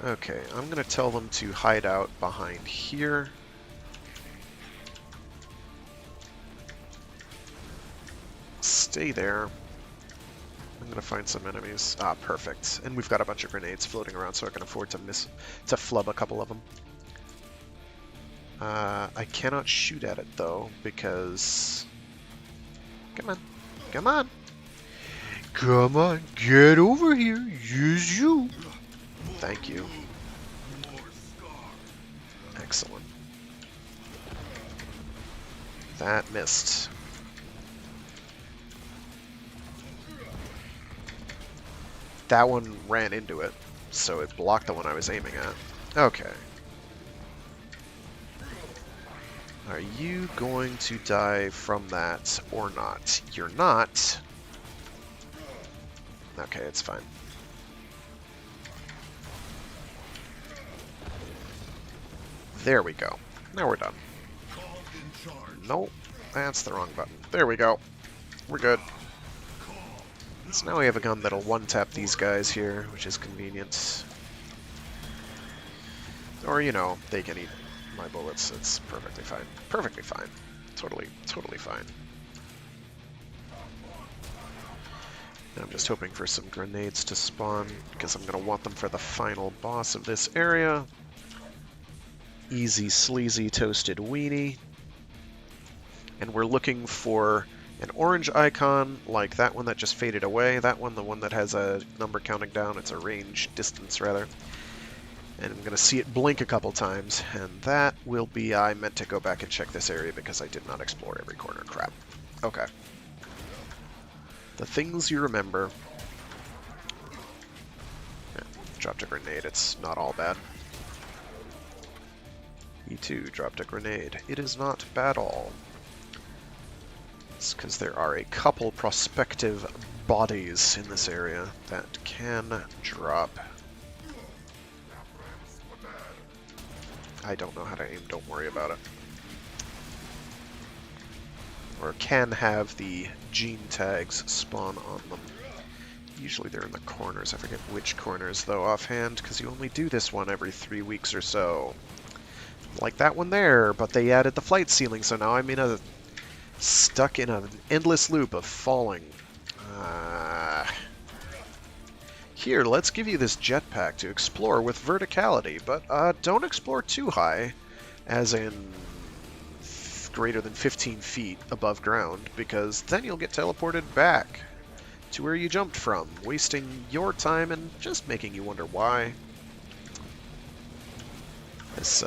Okay, I'm gonna tell them to hide out behind here. Stay there. I'm gonna find some enemies. Ah, perfect. And we've got a bunch of grenades floating around, so I can afford to flub a couple of them. I cannot shoot at it though, because... Come on. Come on! Come on, get over here! Use you! Thank you. Excellent. That missed. That one ran into it, so it blocked the one I was aiming at. Okay. Are you going to die from that or not? You're not. Okay, it's fine. There we go. Now we're done. Nope, that's the wrong button. There we go. We're good. So now we have a gun that'll one-tap these guys here, which is convenient. Or, you know, they can eat my bullets. It's perfectly fine. Perfectly fine. Totally, totally fine. I'm just hoping for some grenades to spawn, because I'm going to want them for the final boss of this area. Easy, sleazy, toasted weenie. And we're looking for an orange icon, like that one that just faded away. That one, the one that has a number counting down. It's a range, distance rather. And I'm going to see it blink a couple times. And that will be, I meant to go back and check this area because I did not explore every corner. Crap. Okay. The things you remember. Yeah, dropped a grenade. It's not all bad. E2 dropped a grenade. It is not bad all. It's because there are a couple prospective bodies in this area that can drop. I don't know how to aim, don't worry about it. Or can have the gene tags spawn on them. Usually they're in the corners. I forget which corners though offhand, because you only do this one every 3 weeks or so. Like that one there, but they added the flight ceiling, so now I'm stuck in an endless loop of falling. Here, let's give you this jetpack to explore with verticality, but don't explore too high, as in greater than 15 feet above ground, because then you'll get teleported back to where you jumped from, wasting your time and just making you wonder why. This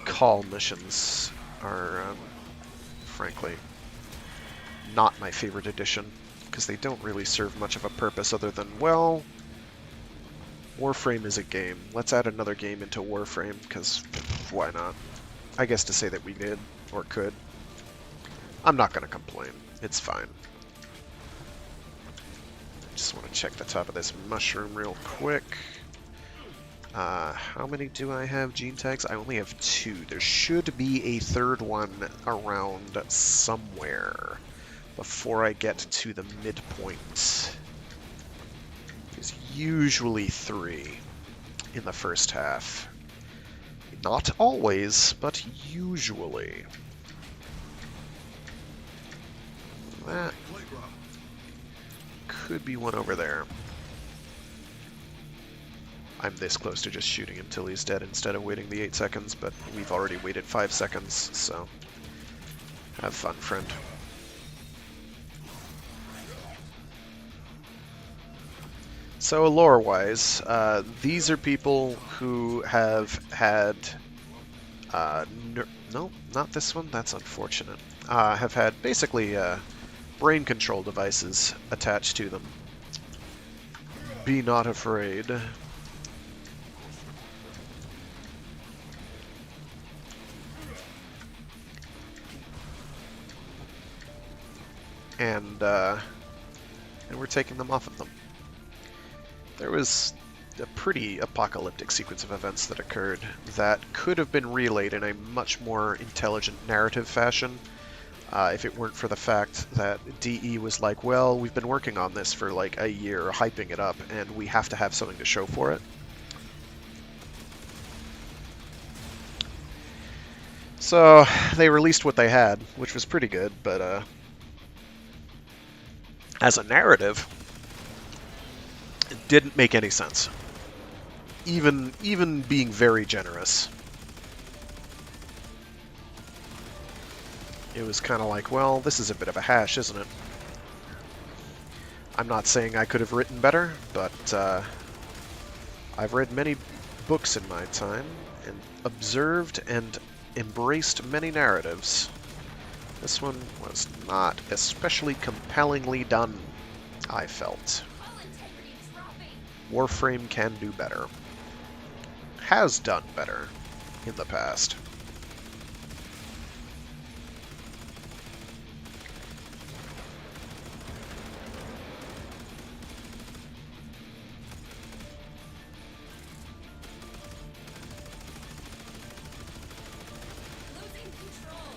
call missions are, frankly, not my favorite addition, because they don't really serve much of a purpose other than, well, Warframe is a game. Let's add another game into Warframe, because why not? I guess to say that we did, or could. I'm not going to complain. It's fine. Just want to check the top of this mushroom real quick. How many do I have gene tags? I only have 2. There should be a third one around somewhere before I get to the midpoint. There's usually 3 in the first half. Not always, but usually. That could be one over there. I'm this close to just shooting him till he's dead instead of waiting the 8 seconds, but we've already waited 5 seconds, so have fun, friend. So lore-wise, these are people who have had, no, not this one, that's unfortunate, have had basically brain control devices attached to them. Be not afraid. And we're taking them off of them. There was a pretty apocalyptic sequence of events that occurred that could have been relayed in a much more intelligent narrative fashion if it weren't for the fact that DE was like, well, we've been working on this for like a year, hyping it up, and we have to have something to show for it. So they released what they had, which was pretty good, but as a narrative, it didn't make any sense. Even being very generous. It was kind of like, well, this is a bit of a hash, isn't it? I'm not saying I could have written better, but I've read many books in my time and observed and embraced many narratives. This one was not especially compellingly done, I felt. Warframe can do better. Has done better in the past.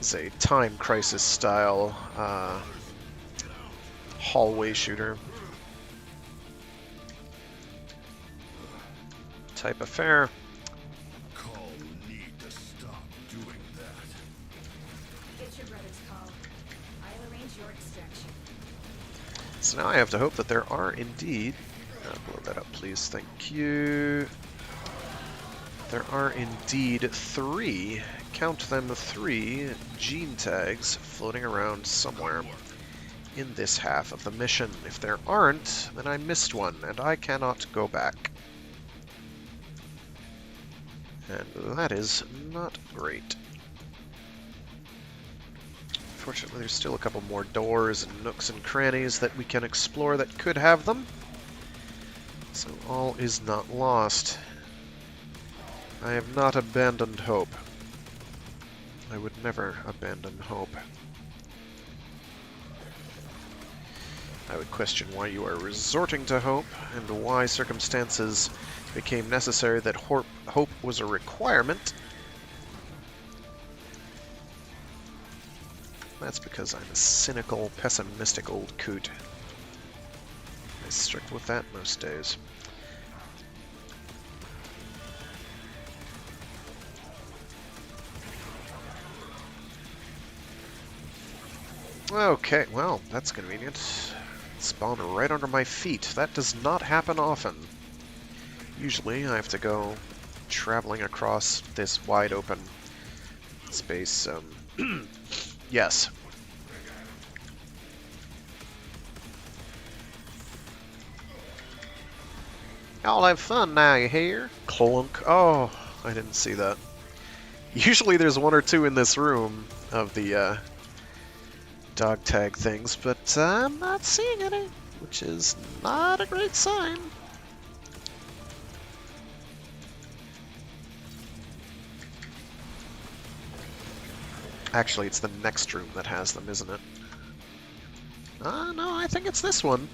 It's a Time Crisis style hallway shooter type affair. Call need to stop doing that. Get your brother's call. I'll arrange your extraction. So now I have to hope that there are indeed... blow that up, please. Thank you. There are indeed 3, count them 3, gene tags floating around somewhere in this half of the mission. If there aren't, then I missed one, and I cannot go back. And that is not great. Fortunately, there's still a couple more doors and nooks and crannies that we can explore that could have them. So all is not lost. I have not abandoned hope. I would never abandon hope. I would question why you are resorting to hope, and why circumstances became necessary that hope was a requirement. That's because I'm a cynical, pessimistic old coot. I'm strict with that most days. Okay, well, that's convenient. spawned right under my feet. That does not happen often. Usually I have to go traveling across this wide open space. Yes. Y'all have fun now, you hear? Clunk. Oh, I didn't see that. Usually there's one or two in this room of the dog tag things, but I'm not seeing any, which is not a great sign. Actually, it's the next room that has them, isn't it? No, I think it's this one.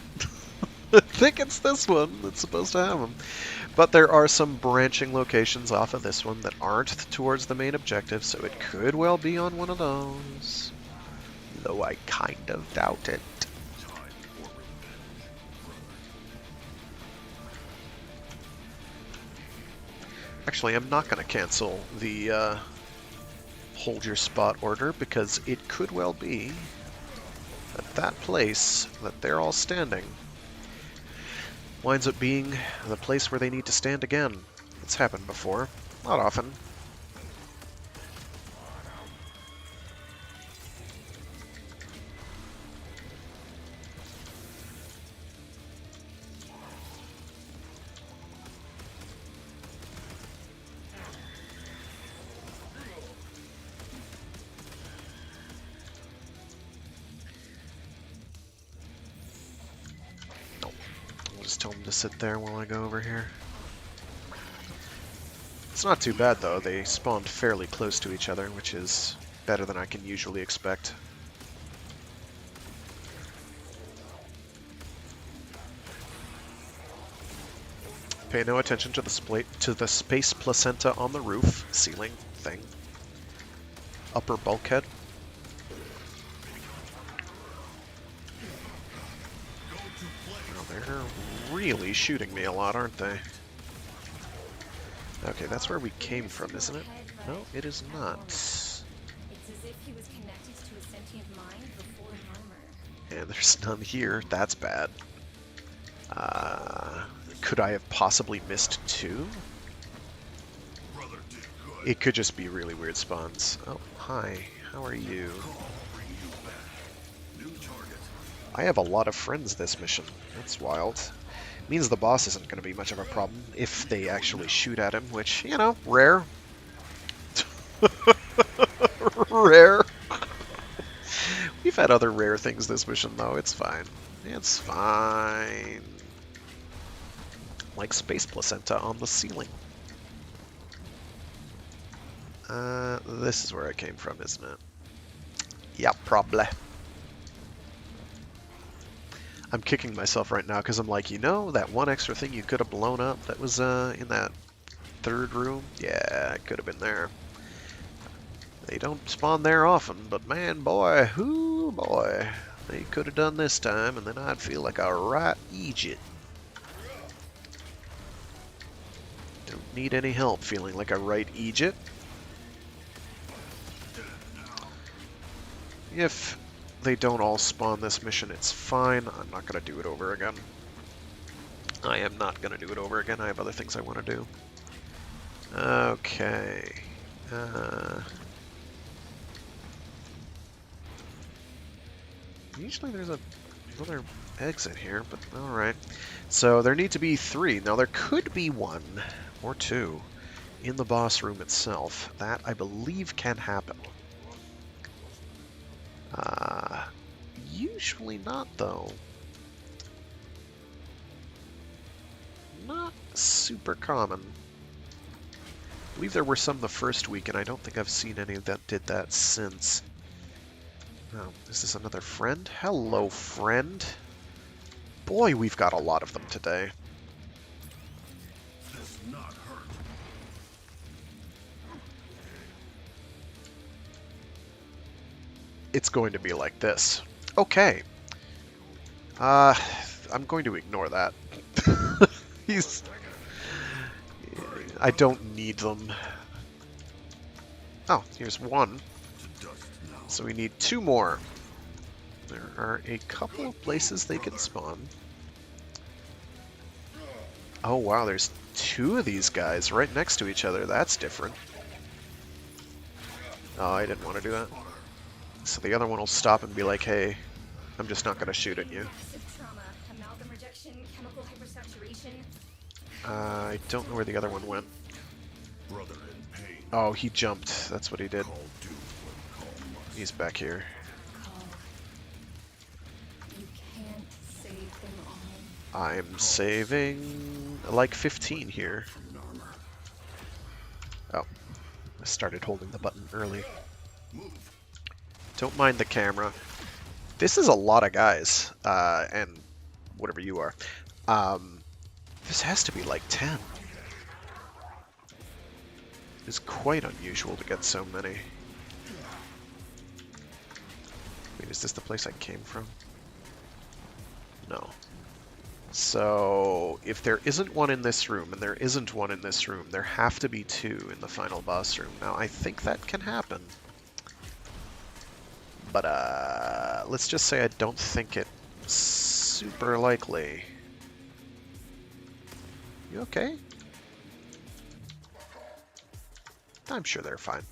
I think it's this one that's supposed to have them. But there are some branching locations off of this one that aren't towards the main objective, so it could well be on one of those. Though I kind of doubt it. Actually, I'm not going to cancel the hold your spot order, because it could well be that that place that they're all standing winds up being the place where they need to stand again. It's happened before. Not often. Tell them to sit there while I go over here. It's not too bad though, they spawned fairly close to each other, which is better than I can usually expect. Pay no attention to the space placenta on the roof, ceiling thing. Upper bulkhead. They're really shooting me a lot, aren't they? Okay, that's where we came from, isn't it? No, it is not. It's as if he was connected to a sentient mind before armor. And there's none here. That's bad. Could I have possibly missed two? It could just be really weird spawns. Oh, hi. How are you? I have a lot of friends this mission. That's wild. Means the boss isn't going to be much of a problem if they actually shoot at him, which, you know, rare. Rare. We've had other rare things this mission, though. It's fine. It's fine. Like space placenta on the ceiling. This is where I came from, isn't it? Yeah, probably. I'm kicking myself right now because I'm like, you know, that one extra thing you could have blown up that was in that third room? Yeah, it could have been there. They don't spawn there often, but man, boy, whoo, boy, they could have done this time, and then I'd feel like a right Egypt. Don't need any help feeling like a right Egypt. If they don't all spawn this mission, it's fine. I'm not going to do it over again. I am not going to do it over again. I have other things I want to do. Okay. Usually there's another exit here, but alright. So there need to be 3. Now there could be 1 or 2 in the boss room itself. That, I believe, can happen. Usually not, though. Not super common. I believe there were some the first week, and I don't think I've seen any that did that since. Oh, is this another friend? Hello, friend. Boy, we've got a lot of them today. Does not hurt. It's going to be like this. Okay. I'm going to ignore that. I don't need them. Oh, here's 1. So we need 2 more. There are a couple of places they can spawn. Oh wow, there's two of these guys right next to each other. That's different. Oh, I didn't want to do that. So the other one will stop and be like, hey, I'm just not going to shoot at you. Massive trauma, amalgam rejection, chemical hypersaturation. I don't know where the other one went. Brother in pain. Oh, he jumped. That's what he did. Call due when call must. He's back here. Call. You can't save them all. I'm saving like 15 here. Oh, I started holding the button early. Don't mind the camera. This is a lot of guys, and whatever you are. This has to be like 10. It's quite unusual to get so many. Wait, is this the place I came from? No. So, if there isn't one in this room, and there isn't one in this room, there have to be two in the final boss room. Now, I think that can happen. But, let's just say I don't think it's super likely. You okay? I'm sure they're fine.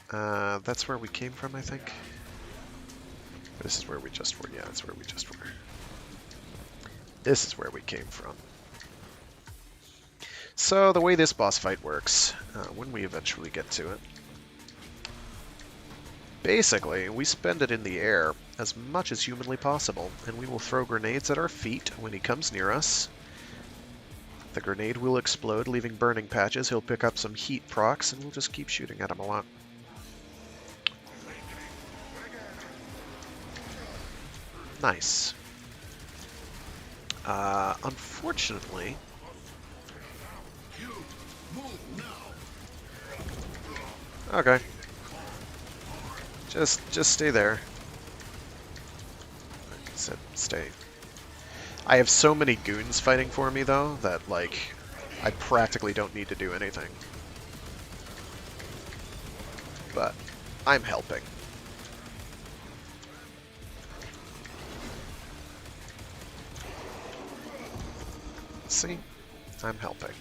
That's where we came from, I think. This is where we just were. Yeah, that's where we just were. This is where we came from. So, the way this boss fight works, when we eventually get to it, basically, we spend it in the air as much as humanly possible, and we will throw grenades at our feet when he comes near us. The grenade will explode, leaving burning patches. He'll pick up some heat procs, and we'll just keep shooting at him a lot. Nice. Unfortunately... Okay. Just stay there. Like I said, stay. I have so many goons fighting for me, though, that, like, I practically don't need to do anything. But I'm helping. See? I'm helping.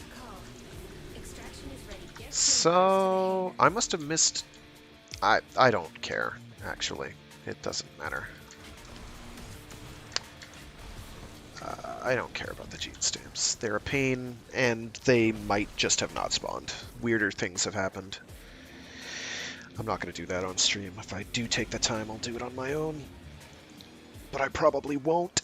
So, I must have missed... I don't care, actually. It doesn't matter. I don't care about the gene stamps. They're a pain, and they might just have not spawned. Weirder things have happened. I'm not going to do that on stream. If I do take the time, I'll do it on my own. But I probably won't.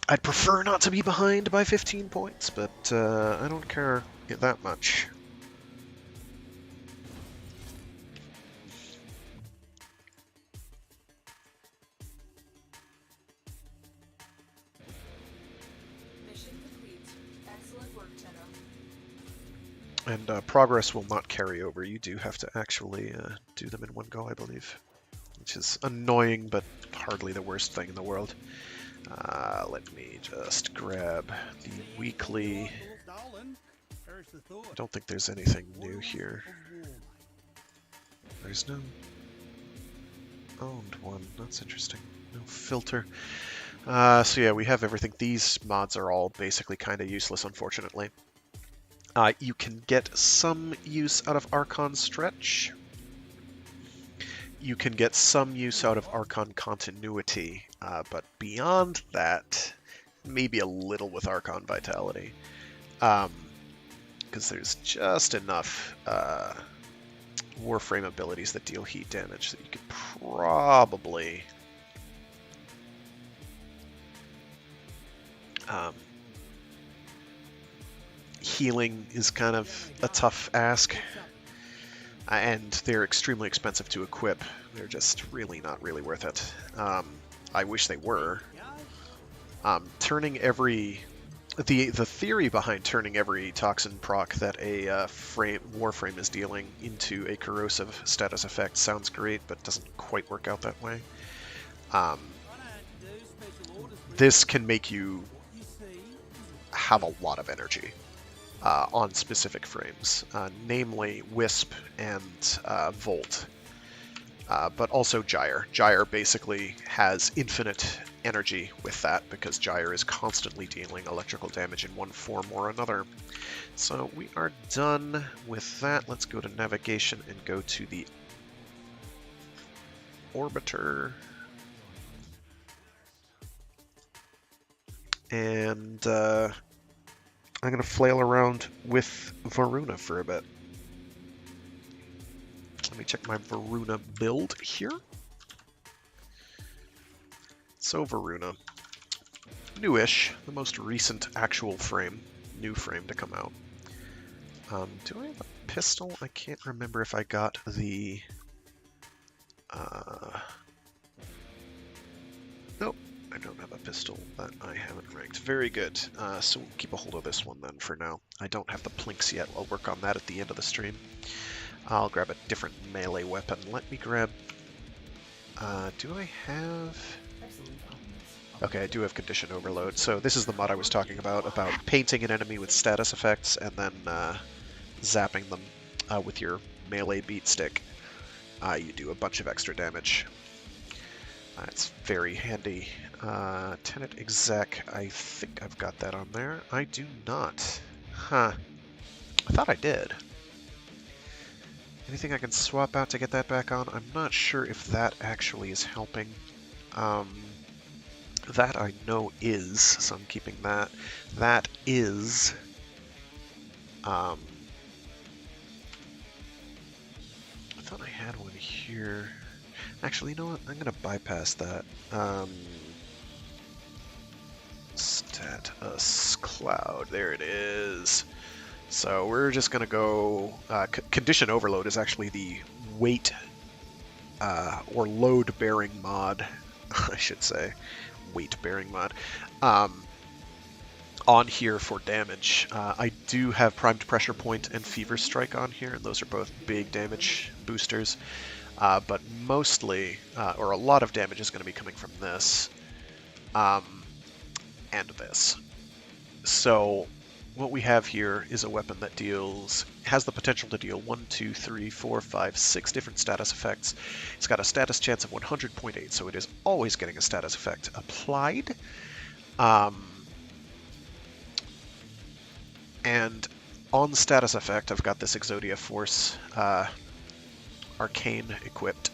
I'd prefer not to be behind by 15 points, but I don't care that much. And progress will not carry over. You do have to actually do them in one go, I believe. Which is annoying, but hardly the worst thing in the world. Let me just grab the weekly. I don't think there's anything new here. There's no owned one. That's interesting. No filter. So yeah, we have everything. These mods are all basically kind of useless, unfortunately. You can get some use out of Archon Stretch. You can get some use out of Archon Continuity, but beyond that, maybe a little with Archon Vitality. Because there's just enough Warframe abilities that deal heat damage that you could probably... healing is kind of a tough ask, and they're extremely expensive to equip. They're just really not really worth it. I wish they were. Turning every... The theory behind turning every toxin proc that a Warframe is dealing into a corrosive status effect sounds great, but doesn't quite work out that way. This can make you have a lot of energy on specific frames, namely Wisp and Volt. but also Gyre. Gyre basically has infinite energy with that because Gyre is constantly dealing electrical damage in one form or another. So we are done with that. Let's go to navigation and go to the orbiter. And I'm going to flail around with Voruna for a bit. Let me check my Voruna build here. So Voruna. Newish, the most recent actual frame, new frame to come out. Do I have a pistol? I can't remember if I got the... Nope, I don't have a pistol that I haven't ranked. Very good. So we'll keep a hold of this one then for now. I don't have the plinks yet. I'll work on that at the end of the stream. I'll grab a different melee weapon. Let me grab... do I have... Okay, I do have Condition Overload. So this is the mod I was talking about painting an enemy with status effects and then zapping them with your melee beat stick. You do a bunch of extra damage. It's very handy. Tenant Exec, I think I've got that on there. I do not. Huh. I thought I did. Anything I can swap out to get that back on? I'm not sure if that actually is helping. That I know is, so I'm keeping that. That is... I thought I had one here. Actually, you know what? I'm going to bypass that. Status Cloud. There it is. So we're just going to go... Condition Overload is actually the weight or load-bearing mod, I should say. Weight-bearing mod. On here for damage. I do have Primed Pressure Point and Fever Strike on here, and those are both big damage boosters. But mostly, or a lot of damage is going to be coming from this and this. So what we have here is a weapon that has the potential to deal 1, 2, 3, 4, 5, 6 different status effects. It's got a status chance of 100.8, so it is always getting a status effect applied. And on status effect, I've got this Exodia Force Arcane equipped.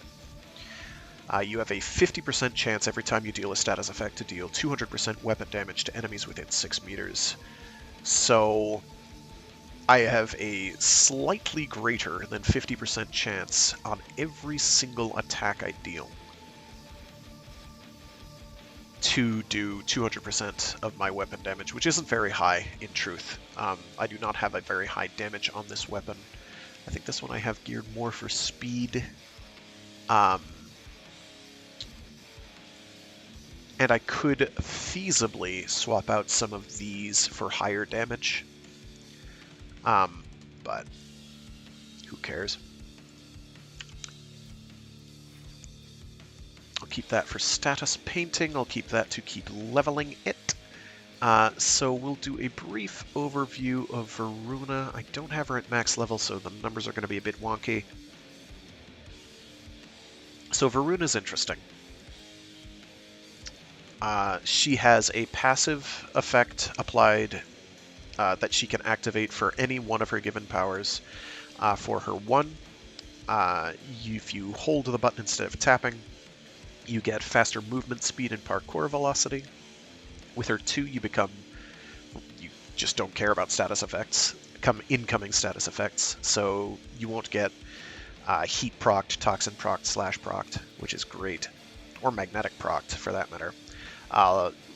You have a 50% chance every time you deal a status effect to deal 200% weapon damage to enemies within 6 meters. So I have a slightly greater than 50% chance on every single attack I deal to do 200% of my weapon damage, which isn't very high in truth. I do not have a very high damage on this weapon. I think this one I have geared more for speed. And I could feasibly swap out some of these for higher damage. But who cares? I'll keep that for status painting. I'll keep that to keep leveling it. So we'll do a brief overview of Voruna. I don't have her at max level, so the numbers are going to be a bit wonky. So Voruna's interesting. She has a passive effect applied that she can activate for any one of her given powers. For her 1, if you hold the button instead of tapping, you get faster movement speed and parkour velocity. With her 2, you just don't care about status effects, incoming status effects, so you won't get heat procced, toxin procced, slash procced, which is great, or magnetic procced for that matter.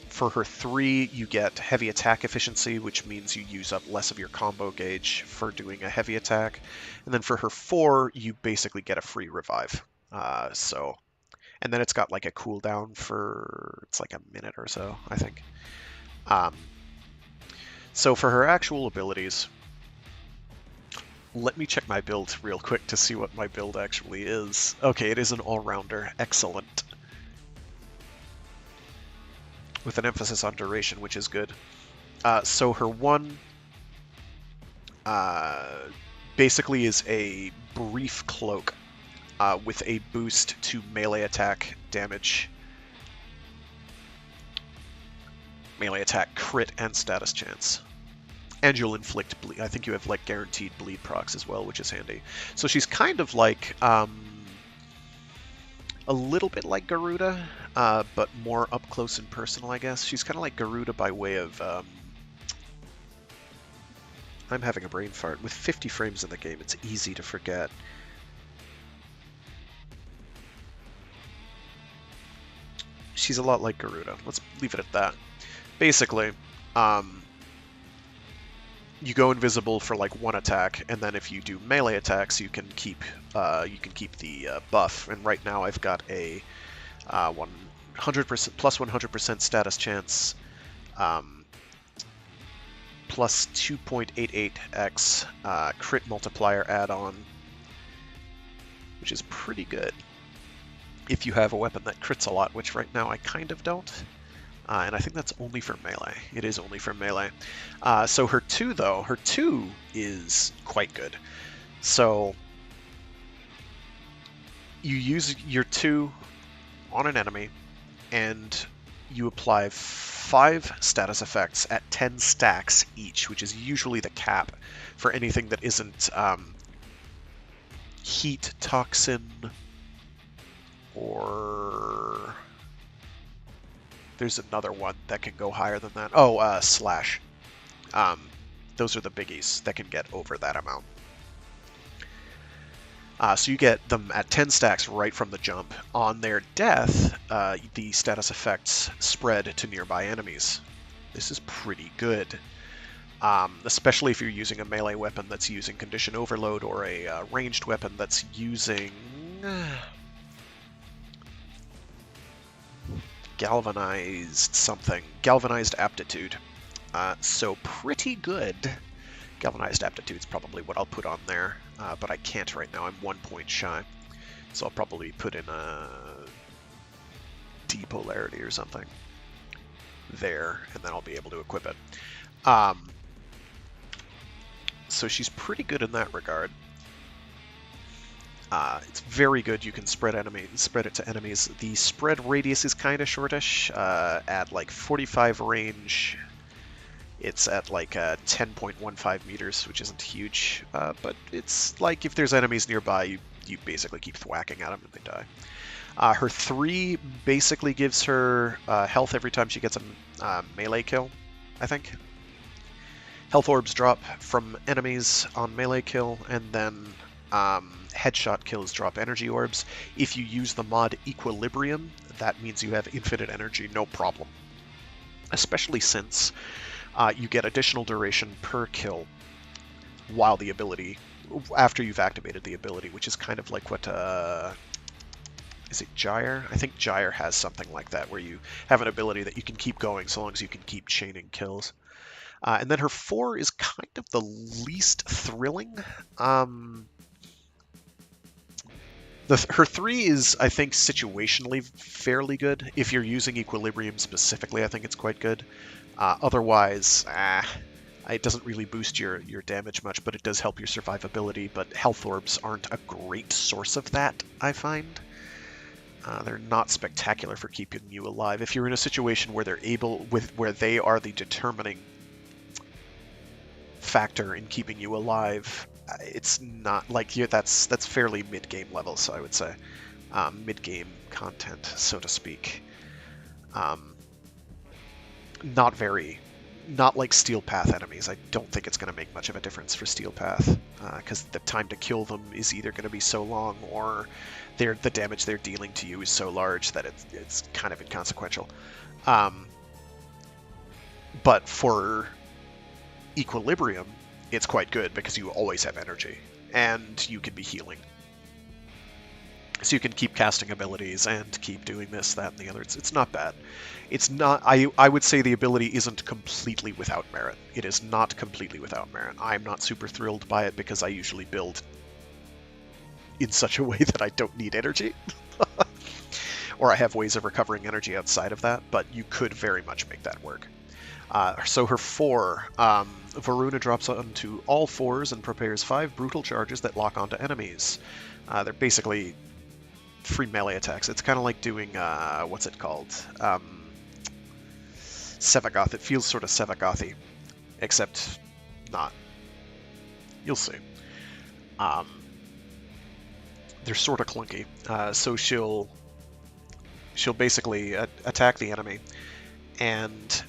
For her 3, you get heavy attack efficiency, which means you use up less of your combo gauge for doing a heavy attack. And then for her 4, you basically get a free revive. And then it's got like a cooldown for, it's like a minute or so, I think. So for her actual abilities, let me check my build real quick to see what my build actually is. Okay, it is an all-rounder. Excellent. With an emphasis on duration, which is good. So her 1 basically is a brief cloak with a boost to melee attack damage, melee attack crit, and status chance. And you'll inflict bleed. I think you have like guaranteed bleed procs as well, which is handy. So she's kind of like a little bit like Garuda, but more up close and personal, I guess. She's kind of like Garuda by way of... I'm having a brain fart. With 50 frames in the game, it's easy to forget. She's a lot like Garuda. Let's leave it at that. Basically, you go invisible for like one attack, and then if you do melee attacks, you can keep the buff. And right now, I've got a 100% plus 100% status chance, plus 2.88x crit multiplier add-on, which is pretty good if you have a weapon that crits a lot, which right now I kind of don't. And I think that's only for melee. It is only for melee. So her 2, though, her 2 is quite good. So you use your 2 on an enemy, and you apply 5 status effects at 10 stacks each, which is usually the cap for anything that isn't heat, toxin, or... There's another one that can go higher than that. Oh, slash. Those are the biggies that can get over that amount. So you get them at 10 stacks right from the jump. On their death, the status effects spread to nearby enemies. This is pretty good. Especially if you're using a melee weapon that's using condition overload, or a ranged weapon that's using... galvanized aptitude. So pretty good. Galvanized aptitude is probably what I'll put on there, but I can't right now. I'm 1 point shy, so I'll probably put in a depolarity or something there, and then I'll be able to equip it. So she's pretty good in that regard. It's very good. You can spread it to enemies. The spread radius is kind of shortish. At like 45 range, it's at like 10.15 meters, which isn't huge. But it's like if there's enemies nearby, you basically keep thwacking at them and they die. Her 3 basically gives her health every time she gets a melee kill, I think. Health orbs drop from enemies on melee kill, and then headshot kills drop energy orbs. If you use the mod Equilibrium, that means you have infinite energy, no problem. Especially since you get additional duration per kill while the ability, after you've activated the ability, which is kind of like what, is it Gyre? I think Gyre has something like that, where you have an ability that you can keep going so long as you can keep chaining kills. And then her 4 is kind of the least thrilling. Her 3 is, I think, situationally fairly good. If you're using Equilibrium specifically, I think it's quite good. Otherwise, it doesn't really boost your damage much, but it does help your survivability. But health orbs aren't a great source of that, I find. They're not spectacular for keeping you alive. If you're in a situation where where they are the determining factor in keeping you alive, it's not like that's fairly mid-game level, so I would say mid-game content, so to speak. Not like Steel Path enemies. I don't think it's going to make much of a difference for Steel Path, because the time to kill them is either going to be so long, or the damage they're dealing to you is so large that it's kind of inconsequential. But for Equilibrium, it's quite good because you always have energy and you can be healing. So you can keep casting abilities and keep doing this, that, and the other. It's not bad. It's not. I would say the ability isn't completely without merit. It is not completely without merit. I'm not super thrilled by it because I usually build in such a way that I don't need energy. Or I have ways of recovering energy outside of that, but you could very much make that work. So her 4, Voruna drops onto all 4s and prepares 5 brutal charges that lock onto enemies. They're basically free melee attacks. It's kind of like doing, what's it called? Sevagoth. It feels sort of Sevagothy, except not. You'll see. They're sort of clunky. So she'll basically attack the enemy, and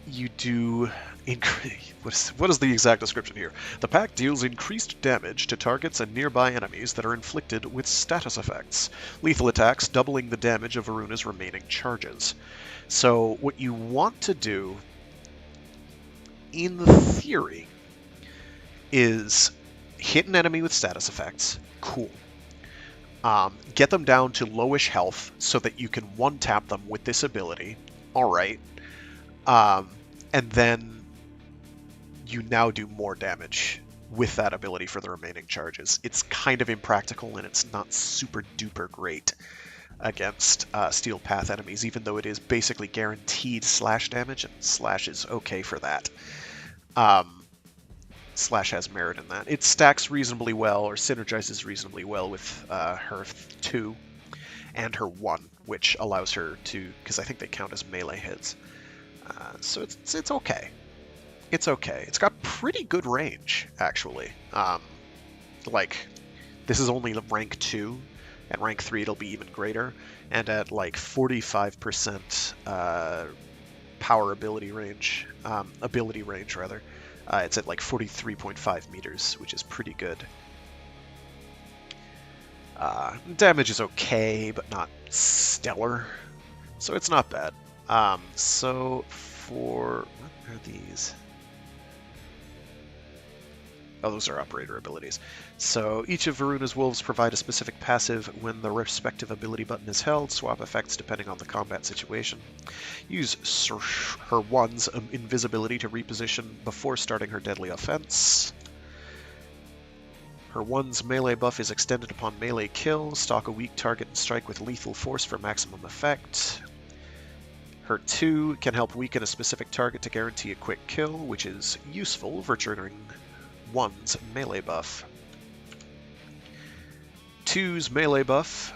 you do what is the exact description here? The pack deals increased damage to targets and nearby enemies that are inflicted with status effects. Lethal attacks, doubling the damage of Voruna's remaining charges. So what you want to do, in theory, is hit an enemy with status effects. Cool. Get them down to lowish health so that you can one-tap them with this ability. Alright. And then you now do more damage with that ability for the remaining charges. It's kind of impractical, and it's not super duper great against Steel Path enemies, even though it is basically guaranteed slash damage, and slash is okay for that. Slash has merit in that. It stacks reasonably well, or synergizes reasonably well with her 2 and her 1, which allows her to, because I think they count as melee hits. So it's okay. It's okay. It's got pretty good range, actually. Like, this is only rank 2. At rank 3, it'll be even greater. And at, like, 45% power ability range, it's at, like, 43.5 meters, which is pretty good. Damage is okay, but not stellar. So it's not bad. So for... what are these? Oh, those are operator abilities. So each of Voruna's wolves provide a specific passive when the respective ability button is held. Swap effects depending on the combat situation. Use her 1's invisibility to reposition before starting her deadly offense. Her 1's melee buff is extended upon melee kill. Stalk a weak target and strike with lethal force for maximum effect. Her 2 can help weaken a specific target to guarantee a quick kill, which is useful for triggering 1's melee buff. 1's melee buff,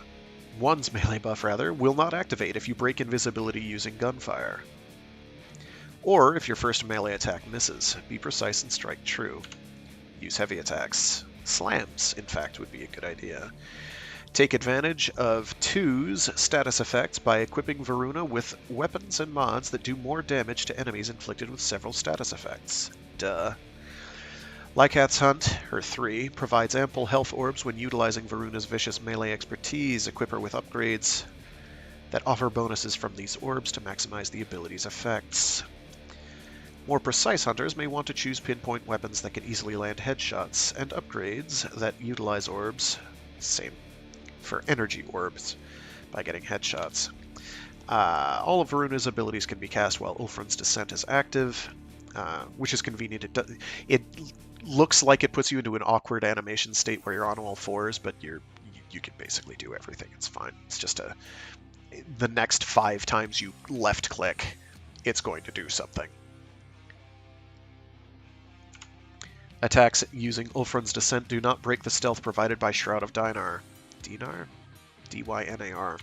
will not activate if you break invisibility using gunfire. Or if your first melee attack misses. Be precise and strike true. Use heavy attacks. Slams, in fact, would be a good idea. Take advantage of 2's status effects by equipping Voruna with weapons and mods that do more damage to enemies inflicted with several status effects. Duh. Lycat's Hunt, her 3, provides ample health orbs when utilizing Voruna's vicious melee expertise. Equip her with upgrades that offer bonuses from these orbs to maximize the ability's effects. More precise hunters may want to choose pinpoint weapons that can easily land headshots, and upgrades that utilize orbs, same, for energy orbs, by getting headshots. All of Voruna's abilities can be cast while Ulfrun's Descent is active, which is convenient. It looks like it puts you into an awkward animation state where you're on all fours, but you can basically do everything. It's fine. It's just the next 5 times you left click, it's going to do something. Attacks using Ulfrun's Descent do not break the stealth provided by Shroud of Dynar. Dynar? D-Y-N-A-R.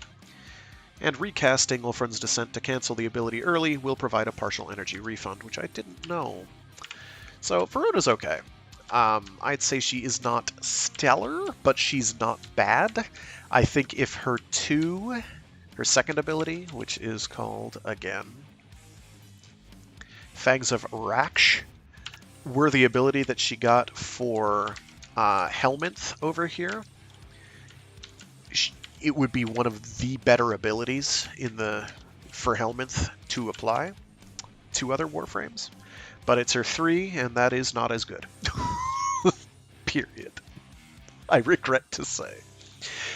And recasting Ulfrun's Descent to cancel the ability early will provide a partial energy refund, which I didn't know. So, Voruna's okay. I'd say she is not stellar, but she's not bad. I think if her 2, her second ability, which is called, again, Fangs of Raksh, were the ability that she got for Helminth over here, it would be one of the better abilities for Helminth to apply to other Warframes. But it's her 3, and that is not as good. Period. I regret to say.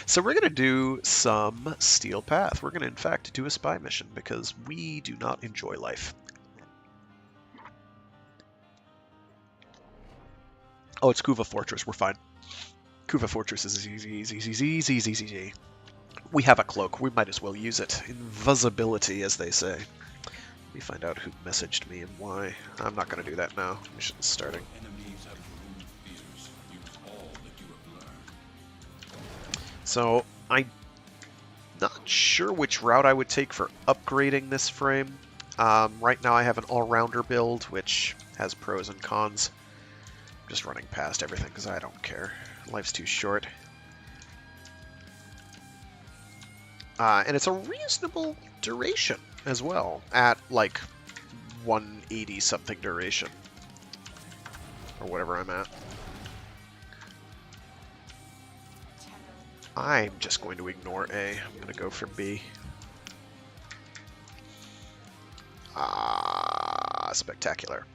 So we're going to do some Steel Path. We're going to, in fact, do a spy mission, because we do not enjoy life. Oh, it's Kuva Fortress. We're fine. Kuva Fortress is easy. We have a cloak. We might as well use it. Invisibility, as they say. Let me find out who messaged me and why. I'm not going to do that now. Mission's starting. So I'm not sure which route I would take for upgrading this frame. Right now I have an all-rounder build, which has pros and cons. I'm just running past everything because I don't care. Life's too short. And it's a reasonable duration as well, at like 180 something duration. Or whatever I'm at. I'm just going to ignore A. I'm going to go for B. Spectacular.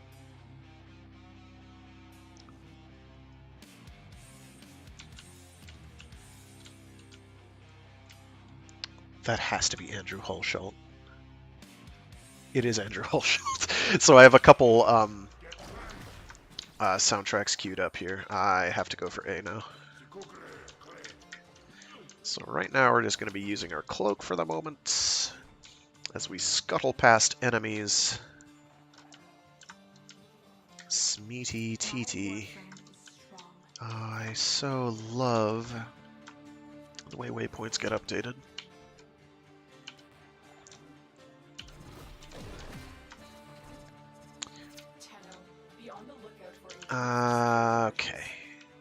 That has to be Andrew Hulshult. It is Andrew Hulshult. So I have a couple soundtracks queued up here. I have to go for A now. So right now we're just going to be using our cloak for the moment as we scuttle past enemies. Smeety Teety. I so love the way waypoints get updated. Okay.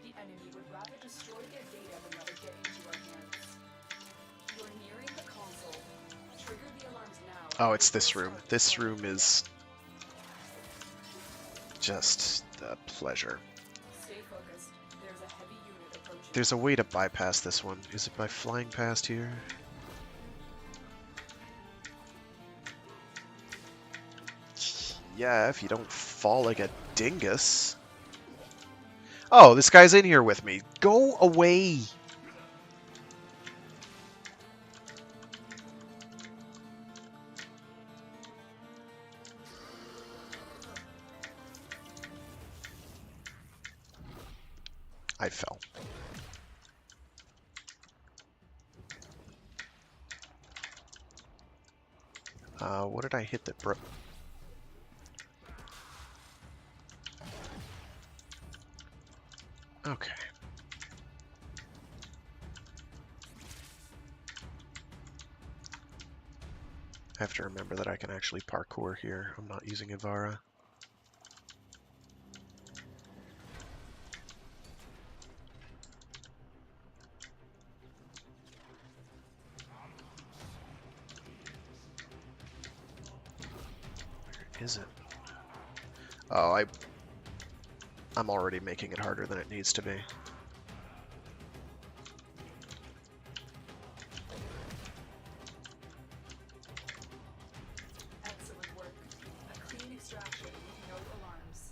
The enemy would rather destroy their data than let it get into our hands. You're nearing the console. Trigger the alarms now. Oh, it's this room. This room is just a pleasure. Stay focused. There's a heavy unit approaching. There's a way to bypass this one. Is it by flying past here? Yeah, if you don't fall like a dingus. Oh, this guy's in here with me. Go away! I fell. What did I hit that broke? Okay. I have to remember that I can actually parkour here. I'm not using Ivara. Where is it? Oh, I'm already making it harder than it needs to be. Excellent work. A clean extraction with no alarms.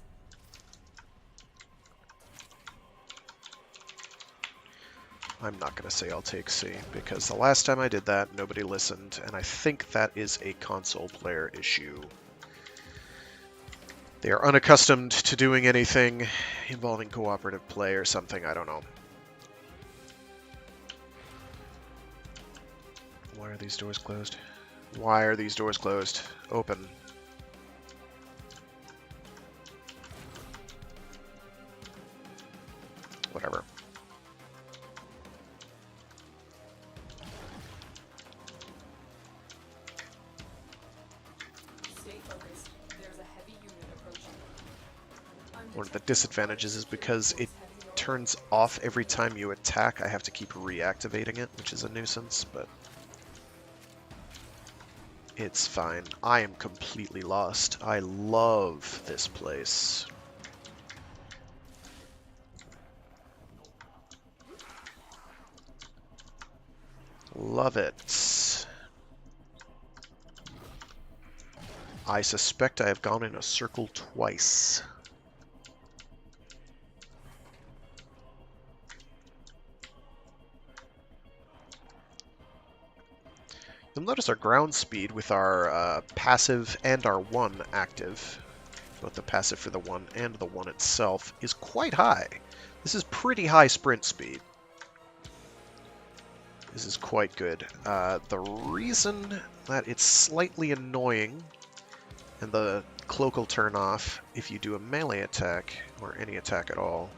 I'm not going to say I'll take C, because the last time I did that, nobody listened, and I think that is a console player issue. They are unaccustomed to doing anything involving cooperative play or something, I don't know. Why are these doors closed? Why are these doors closed? Open. Whatever. Stay focused. There's a heavy unit approaching. One of the disadvantages is because it turns off every time you attack. I have to keep reactivating it, which is a nuisance, but it's fine. I am completely lost. I love this place. Love it. I suspect I have gone in a circle twice. You'll notice our ground speed with our passive and our 1 active, both the passive for the 1 and the 1 itself, is quite high. This is pretty high sprint speed. This is quite good. The reason that it's slightly annoying and the cloak will turn off if you do a melee attack, or any attack at all,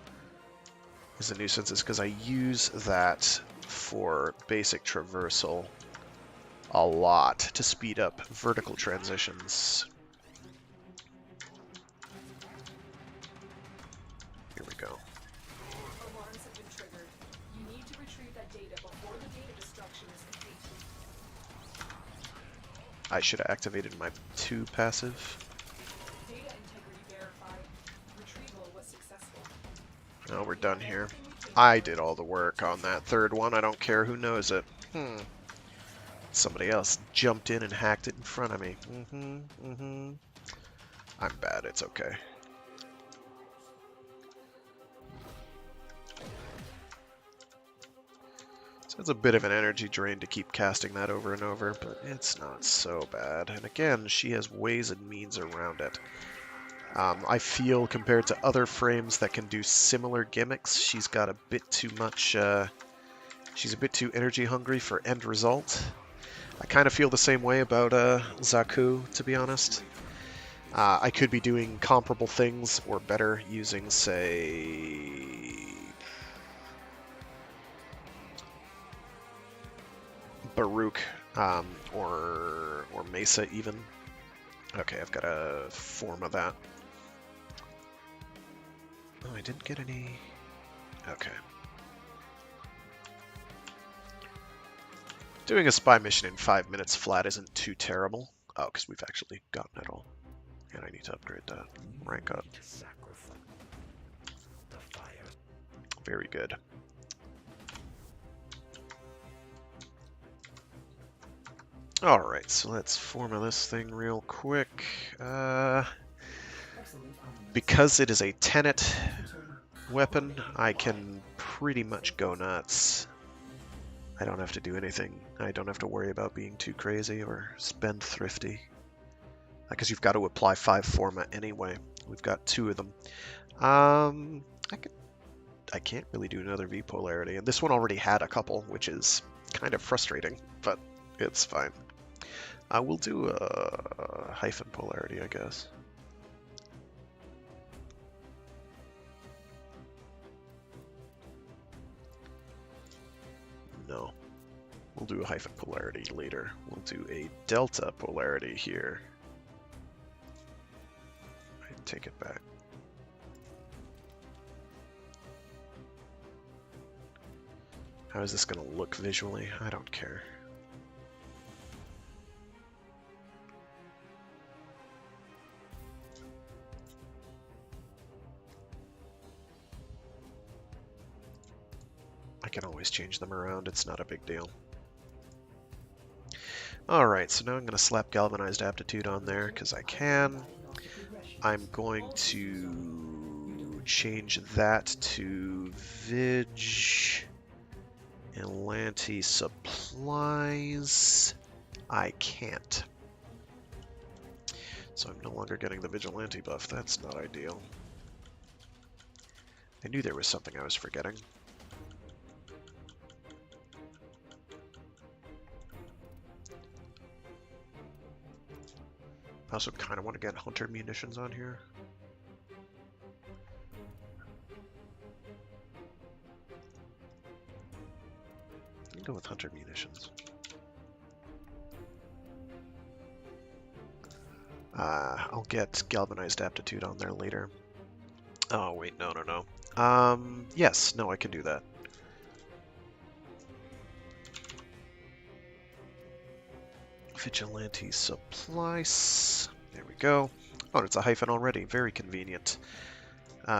is a nuisance, is because I use that for basic traversal a lot to speed up vertical transitions. Here we go. Alarms have been triggered. You need to retrieve that data before the data destruction is complete. I should have activated my 2 passive. Data integrity verified. Retrieval was successful. No, we're done here. I did all the work on that 3rd one. I don't care who knows it. Somebody else jumped in and hacked it in front of me. I'm bad. It's okay. So it's a bit of an energy drain to keep casting that over and over, but it's not so bad. And again, she has ways and means around it. I feel compared to other frames that can do similar gimmicks, she's got a bit too much, she's a bit too energy hungry for end result. I kind of feel the same way about Zaku, to be honest. I could be doing comparable things or better using, say, Baruch or Mesa even. Okay, I've got a form of that. Oh, I didn't get any... Okay. Doing a spy mission in 5 minutes flat isn't too terrible. Oh, because we've actually gotten it all. And I need to upgrade that. Rank up. Very good. Alright, so let's forma this thing real quick. Because it is a tenet weapon, I can pretty much go nuts. I don't have to do anything. I don't have to worry about being too crazy or spend thrifty. Because you've got to apply 5 forma anyway. We've got 2 of them. I can't really do another V polarity, and this one already had a couple, which is kind of frustrating, but it's fine. We'll do a hyphen polarity, I guess. No. We'll do a hyphen polarity later. We'll do a delta polarity here. I take it back. How is this going to look visually? I don't care. I can always change them around, it's not a big deal. Alright, so now I'm going to slap Galvanized Aptitude on there, because I can. I'm going to change that to Vigilante Supplies. I can't. So I'm no longer getting the Vigilante buff, that's not ideal. I knew there was something I was forgetting. I also kind of want to get Hunter munitions on here. I'll go with Hunter munitions. I'll get Galvanized Aptitude on there later. Oh, wait, no. Yes, no, I can do that. Vigilante Supplies. There we go. Oh, it's a hyphen already. Very convenient.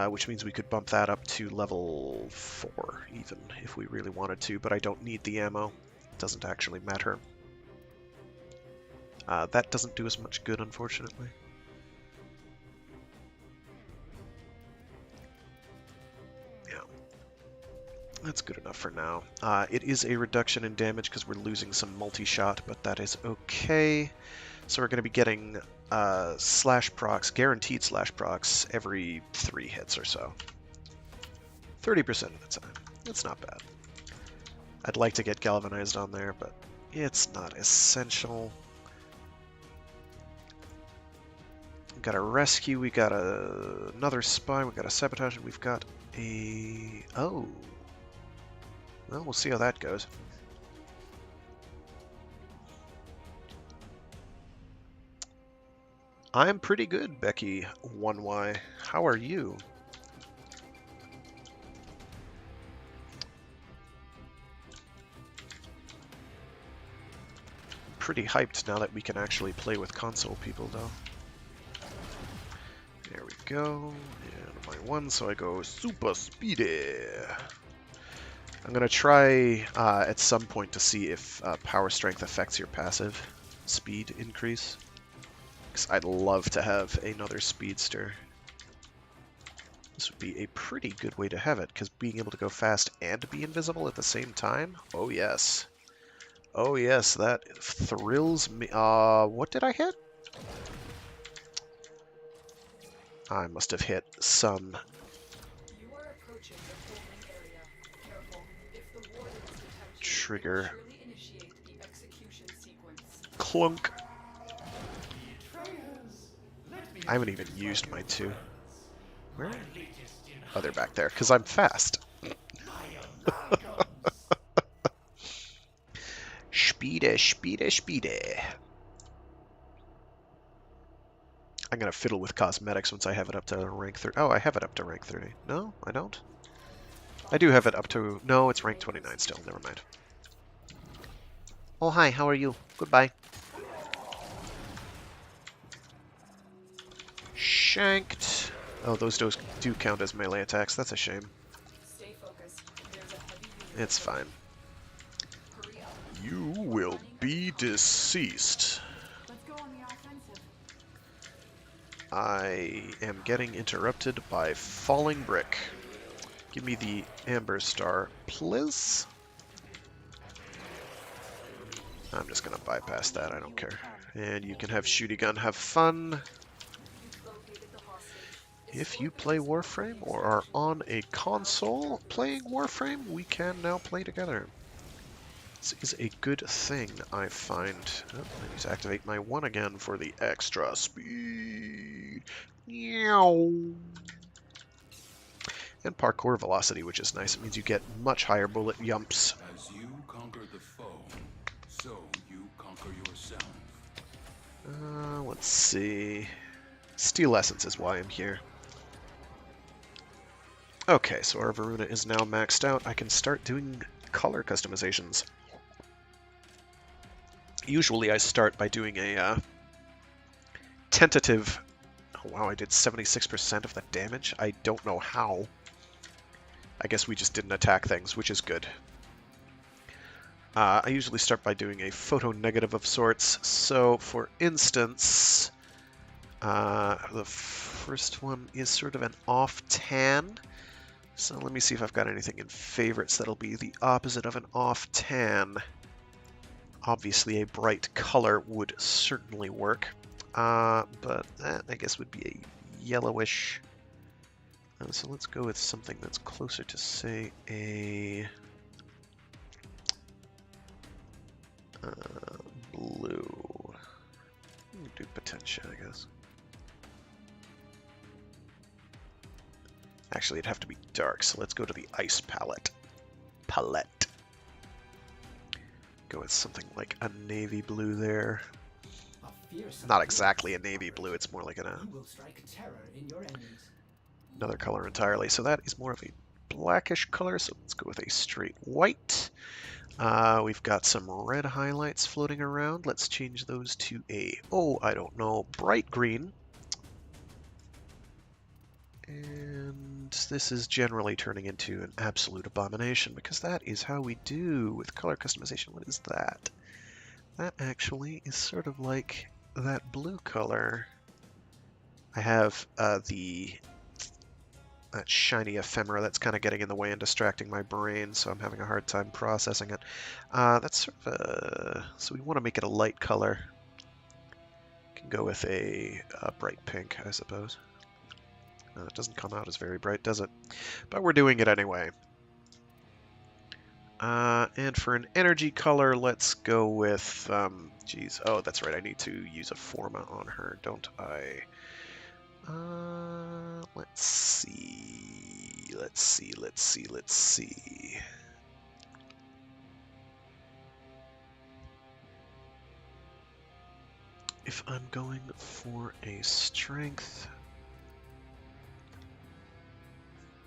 Which means we could bump that up to level 4, even, if we really wanted to, but I don't need the ammo. It doesn't actually matter. That doesn't do us much good, unfortunately. Yeah. That's good enough for now. It is a reduction in damage because we're losing some multi-shot, but that is okay. So we're going to be getting slash procs, guaranteed slash procs, every 3 hits or so. 30% of the time. That's not bad. I'd like to get Galvanized on there, but it's not essential. We got a rescue, we got another spy, we got a sabotage, and we've got a... Oh. Well, we'll see how that goes. I'm pretty good, Becky 1Y. How are you? Pretty hyped now that we can actually play with console people, though. There we go. And my one, so I go super speedy. I'm gonna try at some point to see if power strength affects your passive speed increase. Because I'd love to have another speedster. This would be a pretty good way to have it, because being able to go fast and be invisible at the same time? Oh yes. Oh yes, that thrills me. What did I hit? I must have hit some You are approaching the holding area. Careful. If the warden is detected, trigger. surely initiate the execution sequence. Clunk. I haven't even used my two. Where? Oh, they're back there, because I'm fast. Speedy, speedy, speedy. I'm gonna fiddle with cosmetics once I have it up to rank 30. Oh, I have it up to rank 30. No, I don't. I do have it up to... No, it's rank 29 still. Never mind. Oh, hi. How are you? Goodbye. Shanked. Oh, those do count as melee attacks. That's a shame. Stay focused. There's a heavy unit. It's fine. Hurry up. You will be deceased. Let's go on the offensive. I am getting interrupted by falling brick. Give me the amber star, please. I'm just gonna bypass that, I don't care. And you can have shooty gun, have fun. You've located the hostage. If you play Warframe or are on a console playing Warframe, we can now play together. This is a good thing, I find. Oh, I need to activate my one again for the extra speed. Meow. And parkour velocity, which is nice. It means you get much higher bullet yumps. As you conquer the foe, so you conquer yourself. Let's see. Steel Essence is why I'm here. Okay, so our Voruna is now maxed out. I can start doing color customizations. Usually I start by doing a tentative... Oh wow, I did 76% of the damage? I don't know how. I guess we just didn't attack things, which is good. I usually start by doing a photo negative of sorts. So, for instance, the first one is sort of an off tan. So let me see if I've got anything in favorites that'll be the opposite of an off tan. Obviously, a bright color would certainly work. But that, I guess, would be a yellowish. So let's go with something that's closer to, say, a blue. We'll do Potentia, I guess. Actually, it'd have to be dark, so let's go to the ice palette. Go with something like a navy blue there. Not exactly a navy blue, it's more like another color entirely. So that is more of a blackish color, so let's go with a straight white. We've got some red highlights floating around. Let's change those to a, I don't know, bright green. And this is generally turning into an absolute abomination, because that is how we do with color customization. What is that? That actually is sort of like that blue color. I have that shiny ephemera that's kind of getting in the way and distracting my brain, so I'm having a hard time processing it. That's sort of so we want to make it a light color. Can go with a bright pink, I suppose. It doesn't come out as very bright, does it? But we're doing it anyway. And for an energy color, let's go with, geez, oh, that's right, I need to use a Forma on her, don't I? Let's see. if I'm going for a strength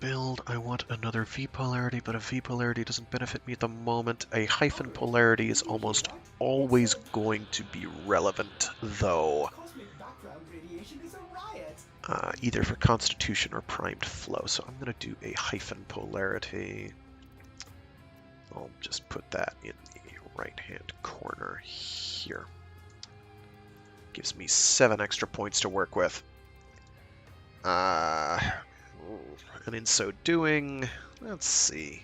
build, I want another V polarity, but a V polarity doesn't benefit me at the moment. A hyphen polarity is almost always going to be relevant, though, Cosmic background radiation is a riot. either for constitution or primed flow. So I'm going to do a hyphen polarity. I'll just put that in the right-hand corner here. Gives me 7 extra points to work with. And in so doing, let's see.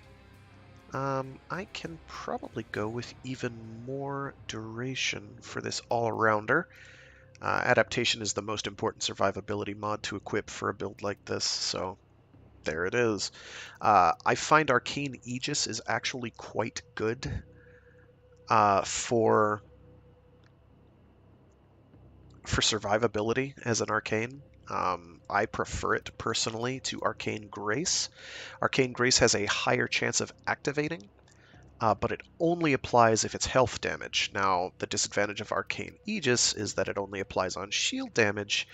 I can probably go with even more duration for this all-rounder. Adaptation is the most important survivability mod to equip for a build like this, so there it is. I find Arcane Aegis is actually quite good for survivability as an arcane. I prefer it personally to Arcane Grace. Arcane Grace has a higher chance of activating, but it only applies if it's health damage. Now, the disadvantage of Arcane Aegis is that it only applies on shield damage,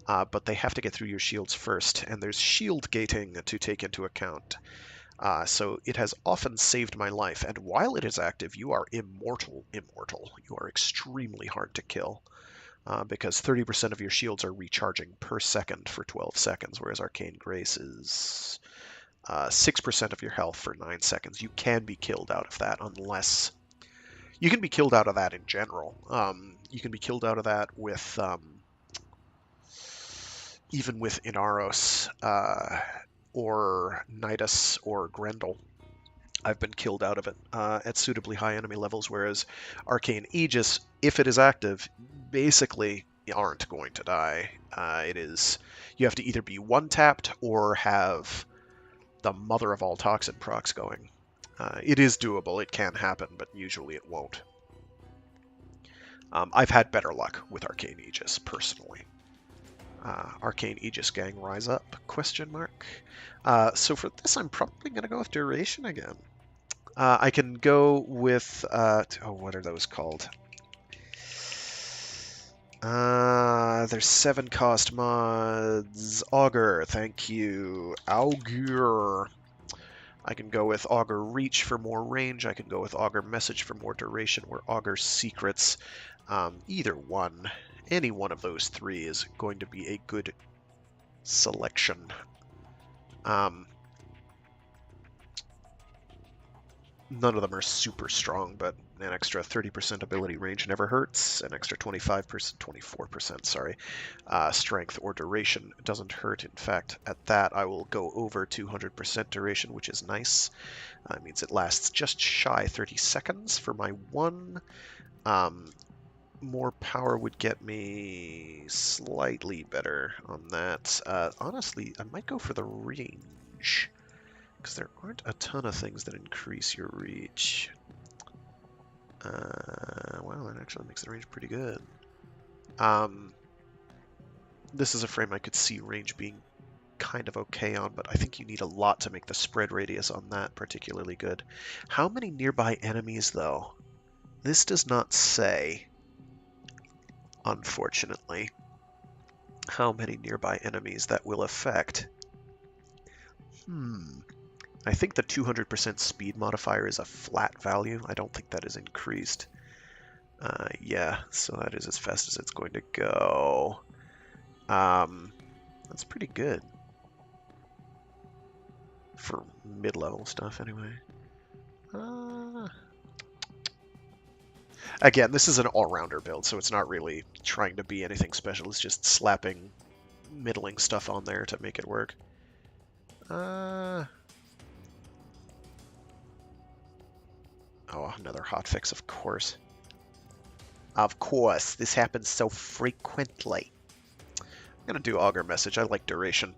but they have to get through your shields first, and there's shield gating to take into account. So it has often saved my life, and while it is active, you are immortal. You are extremely hard to kill. Because 30% of your shields are recharging per second for 12 seconds, whereas Arcane Grace is 6% of your health for 9 seconds. You can be killed out of that unless... You can be killed out of that in general. You can be killed out of that with... even with Inaros, or Nidus, or Grendel. I've been killed out of it at suitably high enemy levels, whereas Arcane Aegis, if it is active, basically you aren't going to die. You have to either be one-tapped or have the mother of all toxin procs going. It is doable, it can happen, but usually it won't. I've had better luck with Arcane Aegis, personally. Arcane Aegis gang, rise up, question mark. So for this, I'm probably going to go with duration again. I can go with, what are those called? There's 7 cost mods. Augur, thank you. Augur. I can go with Augur Reach for more range. I can go with Augur Message for more duration, or Augur Secrets. Either one. Any one of those 3 is going to be a good selection. None of them are super strong, but an extra 30% ability range never hurts. An extra 24%, sorry, strength or duration doesn't hurt. In fact, at that, I will go over 200% duration, which is nice. It means it lasts just shy 30 seconds for my 1. More power would get me slightly better on that. Honestly, I might go for the range, because there aren't a ton of things that increase your reach. Well, that actually makes the range pretty good. This is a frame I could see range being kind of okay on, but I think you need a lot to make the spread radius on that particularly good. How many nearby enemies, though? This does not say, unfortunately, how many nearby enemies that will affect. I think the 200% speed modifier is a flat value. I don't think that is increased. Yeah, so that is as fast as it's going to go. That's pretty good. For mid-level stuff, anyway. Again, this is an all-rounder build, so it's not really trying to be anything special. It's just slapping middling stuff on there to make it work. Oh, another hotfix, of course. Of course, this happens so frequently. I'm going to do Augur Message. I like duration.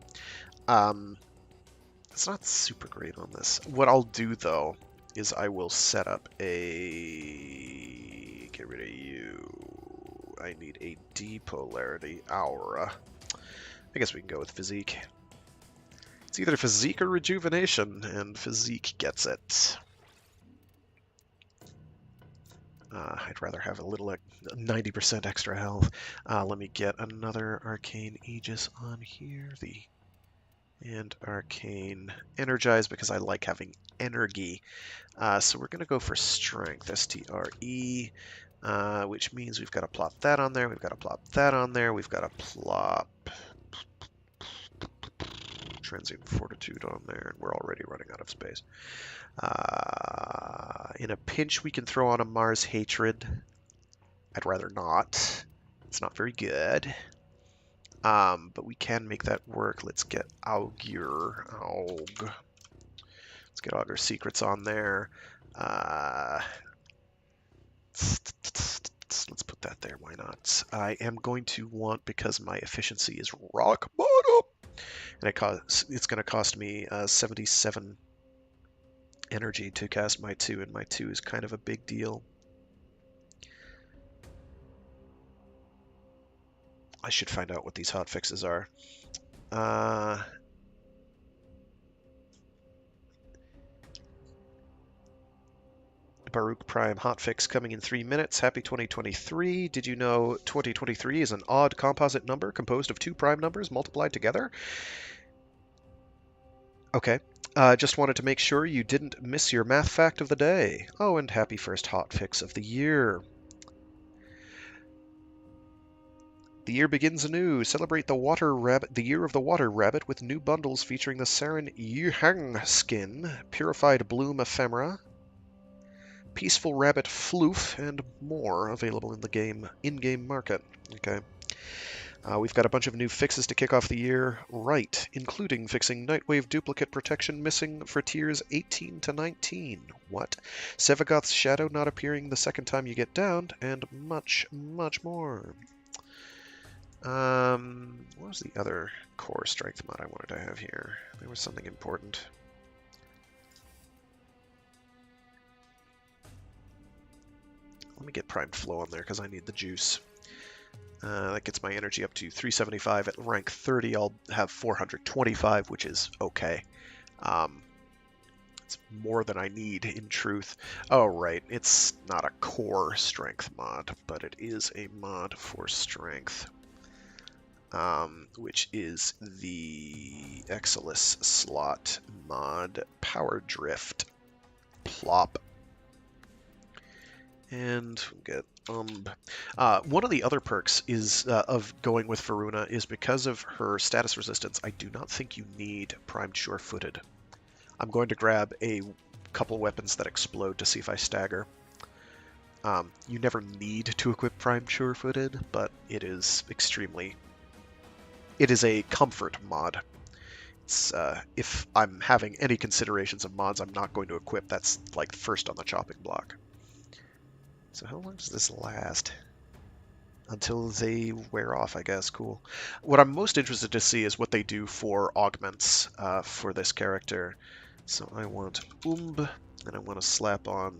It's not super great on this. What I'll do, though, is I will set up a... Get rid of you. I need a D polarity aura. I guess we can go with Physique. It's either Physique or Rejuvenation, and Physique gets it. I'd rather have a little 90% extra health. Let me get another Arcane Aegis on here. And Arcane Energize because I like having energy. So we're going to go for Strength, STRE, which means we've got to plop that on there, we've got to plop that on there, we've got to plop Transient Fortitude on there, and we're already running out of space. In a pinch, we can throw on a Mars Hatred. I'd rather not. It's not very good. But we can make that work. Let's get Augur. Let's get Augur Secrets on there. Let's put that there. Why not? I am going to want, because my efficiency is rock bottom, and it's going to cost me 77 energy to cast my 2, and my 2 is kind of a big deal. I should find out what these hotfixes are. Baruch Prime hotfix coming in 3 minutes. Happy 2023. Did you know 2023 is an odd composite number composed of 2 prime numbers multiplied together? Okay. Just wanted to make sure you didn't miss your math fact of the day. Oh, and happy first hotfix of the year. The year begins anew. Celebrate the year of the water rabbit with new bundles featuring the Saren Yuhang skin, Purified Bloom Ephemera, Peaceful Rabbit Floof, and more available in the in-game market. Okay. We've got a bunch of new fixes to kick off the year, right, including fixing Nightwave duplicate protection missing for tiers 18 to 19. What? Sevagoth's shadow not appearing the second time you get downed, and much, much more. What was the other core strength mod I wanted to have here? There was something important. Let me get Primed Flow on there because I need the juice. That gets my energy up to 375. At rank 30, I'll have 425, which is okay. It's more than I need, in truth. Oh, right. It's not a core strength mod, but it is a mod for strength. Which is the Exilus slot mod, Power Drift. Plop. And we'll get one of the other perks is of going with Voruna is because of her status resistance. I do not think you need primed sure-footed. I'm going to grab a couple weapons that explode to see if I stagger. You never need to equip primed sure-footed, but it is a comfort mod. It's, if I'm having any considerations of mods I'm not going to equip, that's like first on the chopping block. So how long does this last? Until they wear off, I guess. Cool. What I'm most interested to see is what they do for augments for this character. So I want and I want to slap on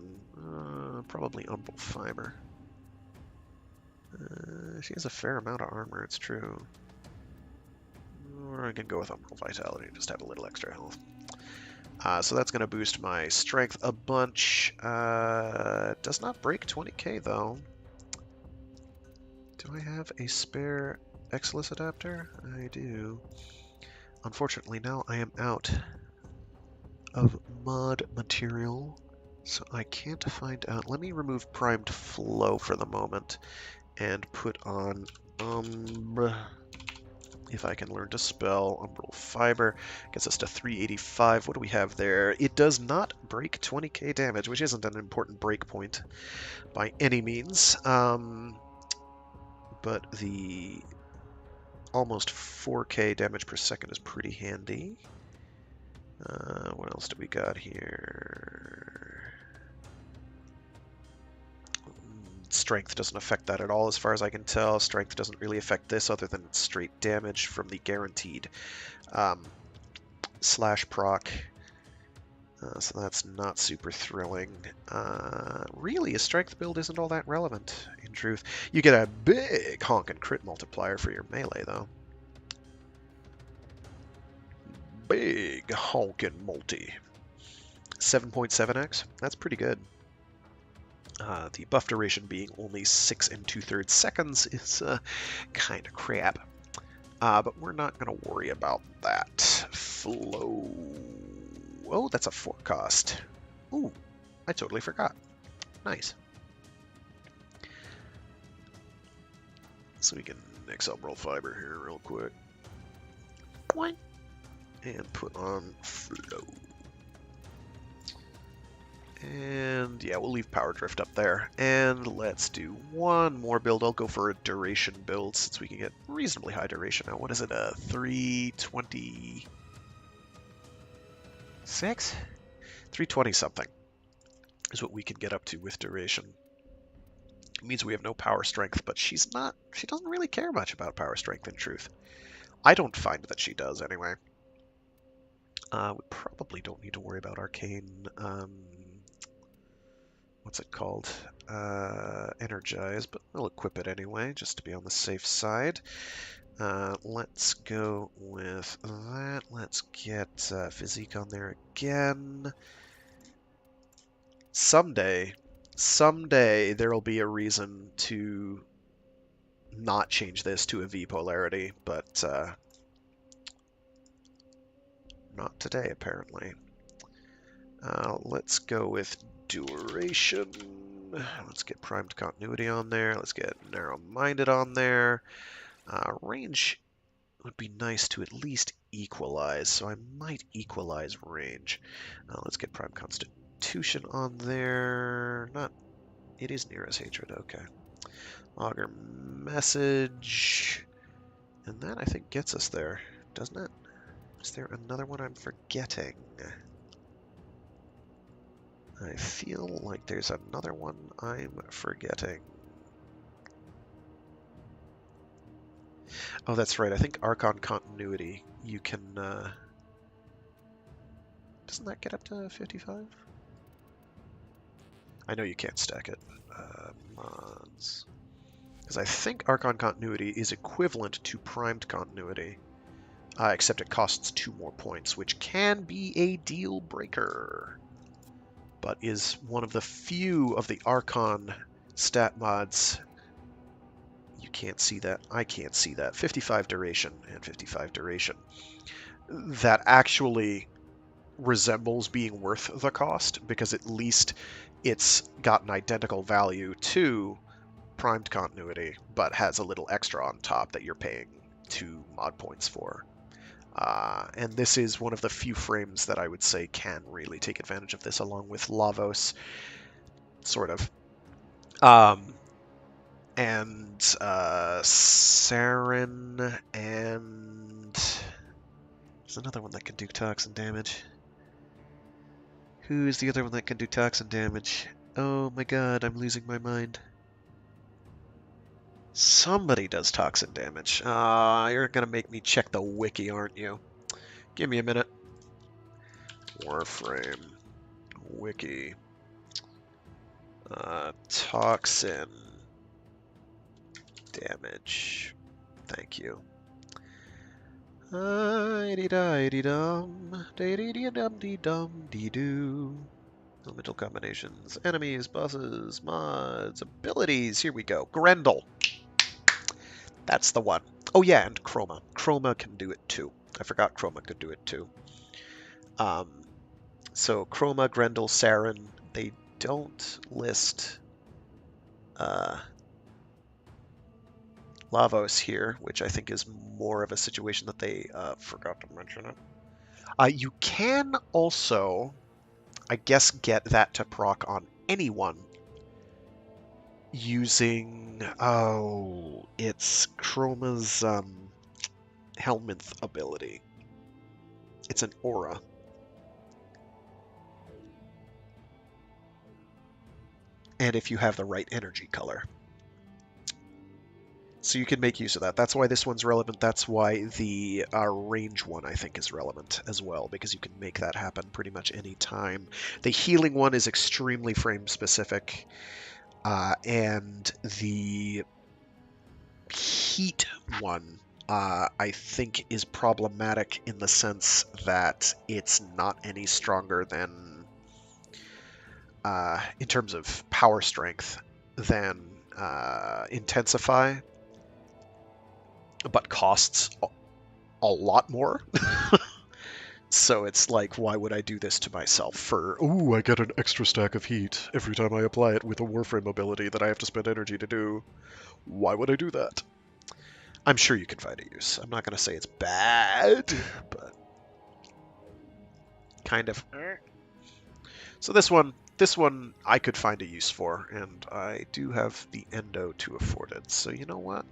probably Umbral Fiber. She has a fair amount of armor, it's true. Or I can go with Umbral Vitality and just have a little extra health. So that's going to boost my strength a bunch. Does not break 20k though. Do I have a spare Exilus adapter? I do. Unfortunately, now I am out of mod material, so I can't find out. Let me remove Primed Flow for the moment and put on if I can learn to spell. Umbral Fiber gets us to 385. What do we have there? It does not break 20k damage, which isn't an important break point by any means. But the almost 4k damage per second is pretty handy. What else do we got here? Strength doesn't affect that at all as far as I can tell. Strength doesn't really affect this other than straight damage from the guaranteed slash proc. So that's not super thrilling. Really, a strength build isn't all that relevant, in truth. You get a big honkin' crit multiplier for your melee, though. Big honkin' multi. 7.7x? That's pretty good. The buff duration being only 6 2/3 seconds is kind of crap. But we're not going to worry about that. Flow. Oh, that's a 4 cost. Ooh, I totally forgot. Nice. So we can XL roll fiber here real quick. Boing. And put on flow. And yeah, we'll leave power drift up there. And let's do one more build. I'll go for a duration build since we can get reasonably high duration now. What is it? 326? 320 something is what we can get up to with duration. It means we have no power strength, but she doesn't really care much about power strength in truth. I don't find that she does anyway. We probably don't need to worry about arcane. What's it called? Energize, but we'll equip it anyway, just to be on the safe side. Let's go with that. Let's get physique on there again. Someday there'll be a reason to not change this to a V polarity, but not today, apparently. Let's go with duration. Let's get primed continuity on there. Let's get narrow-minded on there. Range would be nice to at least equalize, so I might equalize range. Let's get prime constitution on there. It is near as hatred, okay. Augur message. And that, I think, gets us there, doesn't it? Is there another one I'm forgetting? I feel like there's another one I'm forgetting. Oh, that's right. I think Archon Continuity, you can... Doesn't that get up to 55? I know you can't stack it. Mods. Because I think Archon Continuity is equivalent to Primed Continuity. Except it costs 2 more points, which can be a deal breaker. But is one of the few of the Archon stat mods. You can't see that. I can't see that. 55 duration and 55 duration. That actually resembles being worth the cost, because at least it's got an identical value to primed continuity, but has a little extra on top that you're paying 2 mod points for. And this is one of the few frames that I would say can really take advantage of this, along with Lavos, sort of. And Saren, and there's another one that can do toxin damage. Who is the other one that can do toxin damage? Oh my god, I'm losing my mind. Somebody does toxin damage. You're gonna make me check the wiki, aren't you? Give me a minute. Warframe wiki. Toxin damage. Thank you. Elemental combinations, enemies, bosses, mods, abilities. Here we go. Grendel. That's the one. Oh yeah, and Chroma. Chroma can do it too. I forgot Chroma could do it too. So Chroma, Grendel, Saren, they don't list Lavos here, which I think is more of a situation that they forgot to mention it. You can also, I guess, get that to proc on anyone using, it's Chroma's Helminth ability. It's an aura. And if you have the right energy color. So you can make use of that. That's why this one's relevant. That's why the range one, I think, is relevant as well, because you can make that happen pretty much any time. The healing one is extremely frame-specific, and the heat one, I think, is problematic in the sense that it's not any stronger than in terms of power strength than intensify, but costs a lot more. So it's like, why would I do this to myself for, ooh, I get an extra stack of heat every time I apply it with a Warframe ability that I have to spend energy to do. Why would I do that? I'm sure you can find a use. I'm not going to say it's bad, but kind of. So this one I could find a use for, and I do have the endo to afford it. So you know what?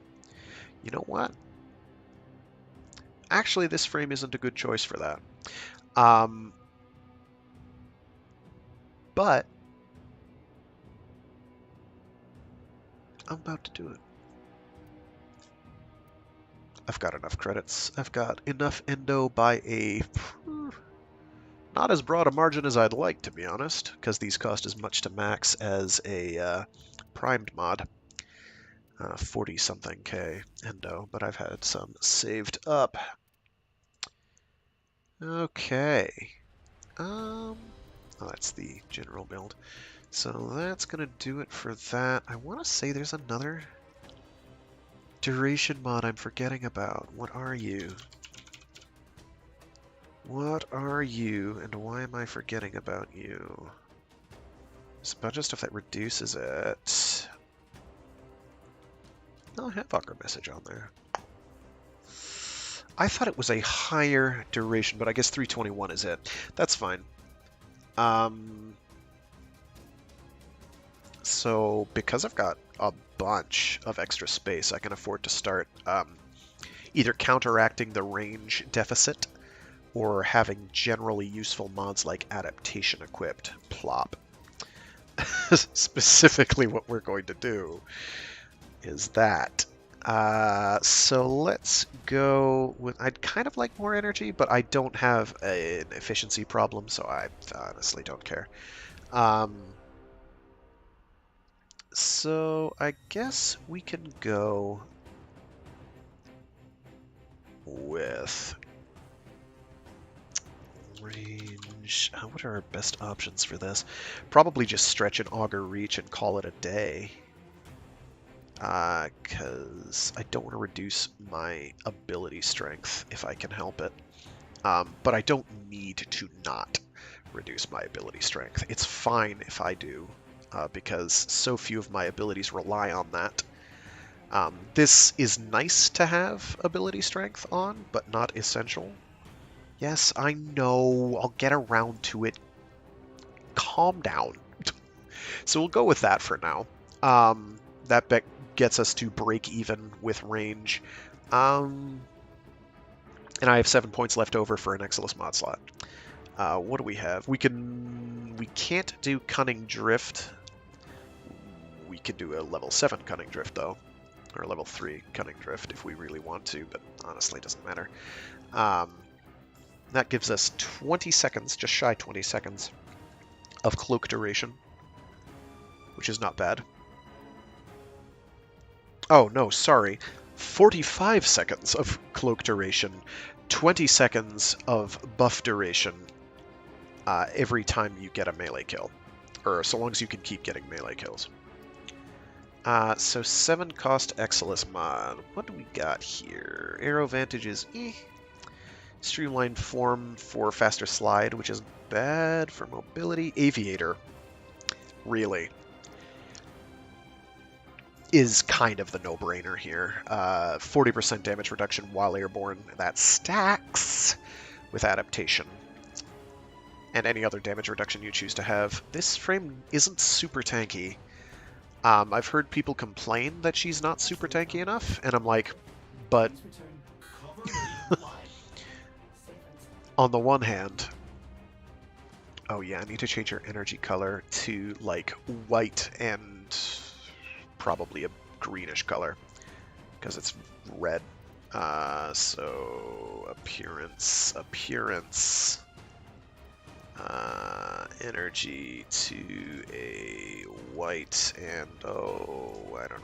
You know what? Actually, this frame isn't a good choice for that. But I'm about to do it. I've got enough credits. I've got enough endo by a not as broad a margin as I'd like, to be honest, because these cost as much to max as a primed mod. 40-something K endo, but I've had some saved up. Okay. Oh, that's the general build. So that's going to do it for that. I want to say there's another duration mod I'm forgetting about. What are you? What are you, and why am I forgetting about you? There's a bunch of stuff that reduces it. No, I have Augur Message on there. I thought it was a higher duration, but I guess 321 is it. That's fine. So because I've got a bunch of extra space, I can afford to start either counteracting the range deficit or having generally useful mods like adaptation equipped. Plop. Specifically what we're going to do is that. So let's go with, I'd kind of like more energy, but I don't have an efficiency problem, so I honestly don't care. So I guess we can go with range. What are our best options for this? Probably just stretch an augur reach and call it a day. Because I don't want to reduce my ability strength if I can help it. But I don't need to not reduce my ability strength. It's fine if I do, because so few of my abilities rely on that. This is nice to have ability strength on, but not essential. Yes, I know. I'll get around to it. Calm down. So we'll go with that for now. That gets us to break even with range. And I have 7 points left over for an Exilus mod slot. What do we have? We can't do Cunning Drift. We could do a level 7 Cunning Drift, though. Or level 3 Cunning Drift if we really want to, but honestly it doesn't matter. That gives us 20 seconds, just shy 20 seconds, of cloak duration, which is not bad. Oh, no, sorry. 45 seconds of cloak duration, 20 seconds of buff duration every time you get a melee kill. Or so long as you can keep getting melee kills. So 7 cost Exilus mod. What do we got here? Arrow Vantage is Streamlined form for faster slide, which is bad for mobility. Aviator, really, is kind of the no-brainer here. 40% damage reduction while airborne. That stacks with adaptation. And any other damage reduction you choose to have. This frame isn't super tanky. I've heard people complain that she's not super tanky enough, and I'm like, but on the one hand, oh yeah, I need to change her energy color to like white and probably a greenish color because it's red. So appearance, energy to a white and I don't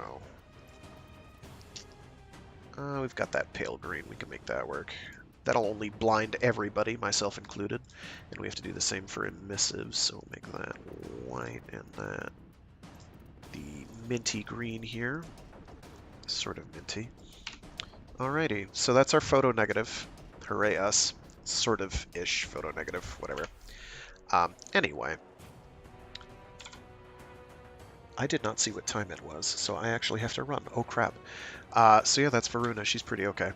know. We've got that pale green. We can make that work. That'll only blind everybody, myself included. And we have to do the same for emissives, so we'll make that white and that the minty green here. Sort of minty. Alrighty, so that's our photo negative. Hooray us. Sort of-ish photo negative, whatever. Anyway. I did not see what time it was, so I actually have to run. Oh crap. So yeah, that's Voruna. She's pretty okay.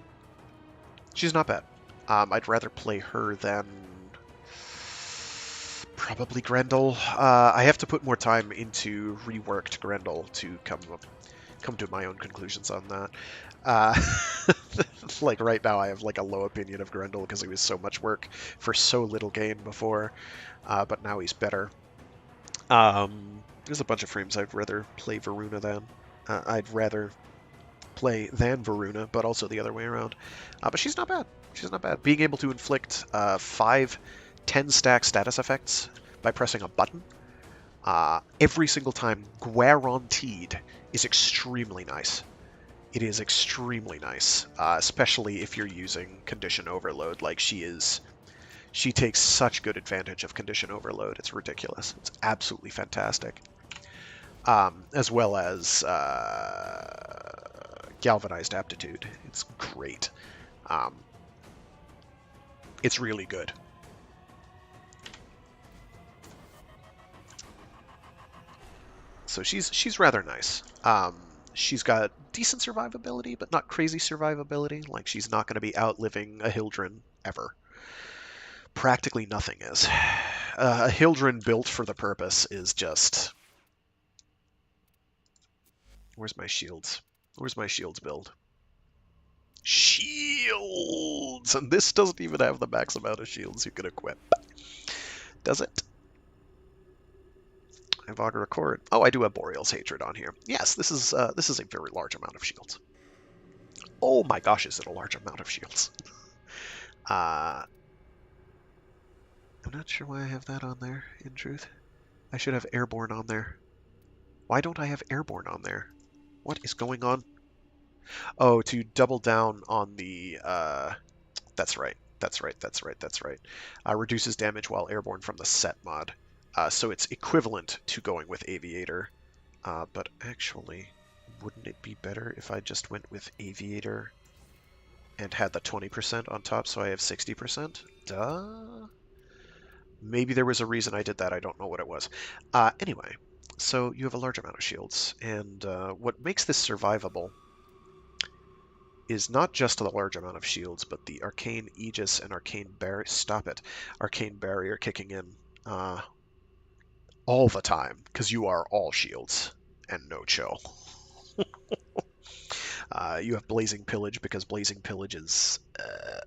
She's not bad. I'd rather play her than probably Grendel. I have to put more time into reworked Grendel to come to my own conclusions on that. Like right now I have like a low opinion of Grendel because he was so much work for so little gain before, but now he's better. There's a bunch of frames I'd rather play Voruna than. I'd rather play than Voruna, but also the other way around. But she's not bad. She's not bad. Being able to inflict 5 10-stack status effects by pressing a button every single time guaranteed is extremely nice. It is extremely nice, especially if you're using condition overload like she is. She takes such good advantage of condition overload. It's ridiculous. It's absolutely fantastic. As well as galvanized aptitude. It's great. It's really good. So she's rather nice. She's got decent survivability, but not crazy survivability. Like, she's not going to be outliving a Hildren ever. Practically nothing is. A Hildren built for the purpose is just... Where's my shields? Where's my shields build? Shields! And this doesn't even have the max amount of shields you can equip. Does it? I have Augur Accord. Oh, I do have Boreal's Hatred on here. Yes, this is a very large amount of shields. Oh my gosh, is it a large amount of shields? I'm not sure why I have that on there, in truth. I should have Airborne on there. Why don't I have Airborne on there? What is going on? Oh, to double down on the... That's right. Reduces damage while airborne from the set mod. So it's equivalent to going with Aviator. But actually, wouldn't it be better if I just went with Aviator and had the 20% on top so I have 60%? Duh. Maybe there was a reason I did that. I don't know what it was. Anyway, so you have a large amount of shields. And what makes this survivable is not just the large amount of shields, but the Arcane Aegis and Arcane Barrier... Stop it. Arcane Barrier kicking in all the time, because you are all shields and no chill. You have Blazing Pillage, because Blazing Pillage is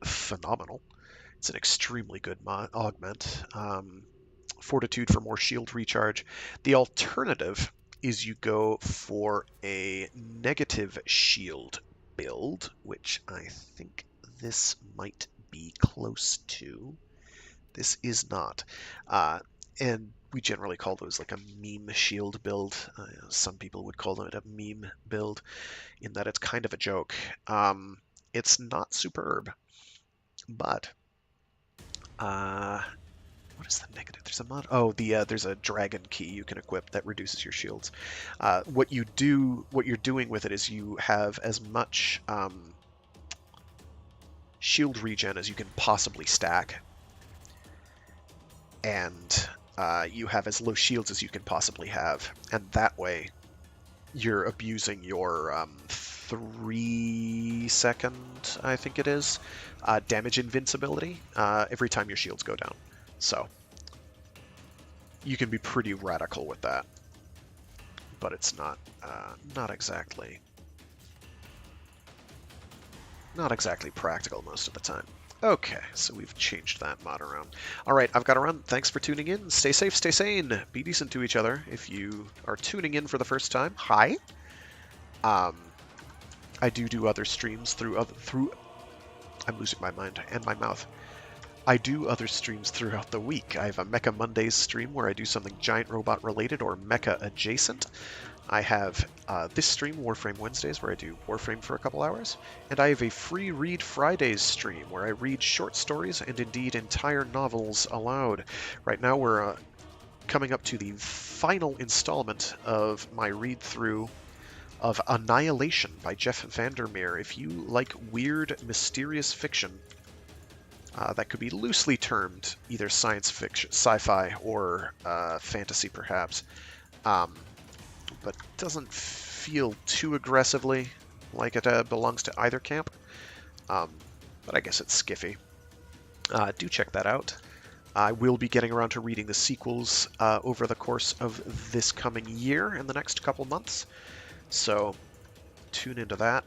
phenomenal. It's an extremely good augment. Fortitude for more shield recharge. The alternative is you go for a negative shield build, which I think this might be close to. This is not. And we generally call those like a meme shield build. Some people would call it a meme build, in that it's kind of a joke. It's not superb, but what is the negative? There's a mod. Oh, there's a dragon key you can equip that reduces your shields. What you're doing with it is you have as much shield regen as you can possibly stack, and you have as low shields as you can possibly have, and that way you're abusing your 3-second, I think it is, damage invincibility every time your shields go down. So you can be pretty radical with that, but it's not exactly practical most of the time. Okay, so we've changed that mod around. All right, I've got to run. Thanks for tuning in. Stay safe, stay sane. Be decent to each other. If you are tuning in for the first time, hi. I do other streams through. I'm losing my mind and my mouth. I do other streams throughout the week. I have a Mecha Mondays stream where I do something giant robot related or mecha adjacent. I have this stream, Warframe Wednesdays, where I do Warframe for a couple hours, and I have a free Read Fridays stream where I read short stories and indeed entire novels aloud. Right now we're coming up to the final installment of my read-through of Annihilation by Jeff Vandermeer. If you like weird, mysterious fiction that could be loosely termed either science fiction, sci-fi, or fantasy perhaps, but doesn't feel too aggressively like it belongs to either camp, but I guess it's skiffy. Do check that out. I will be getting around to reading the sequels over the course of this coming year in the next couple months, so tune into that.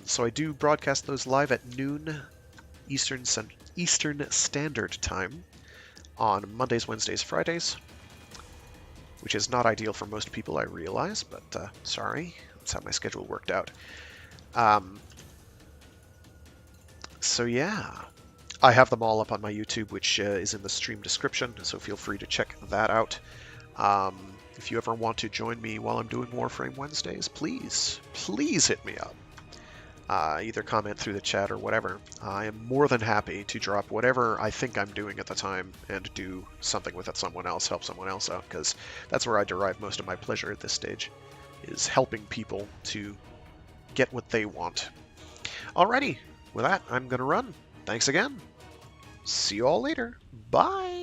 So I do broadcast those live at noon Eastern Standard Time on Mondays, Wednesdays, Fridays, which is not ideal for most people, I realize, but sorry, that's how my schedule worked out. So yeah, I have them all up on my YouTube, which is in the stream description, so feel free to check that out. If you ever want to join me while I'm doing Warframe Wednesdays, please hit me up. Either comment through the chat or whatever. I am more than happy to drop whatever I think I'm doing at the time and do something with it, help someone else out, because that's where I derive most of my pleasure at this stage, is helping people to get what they want. Alrighty, with that, I'm going to run. Thanks again. See you all later. Bye!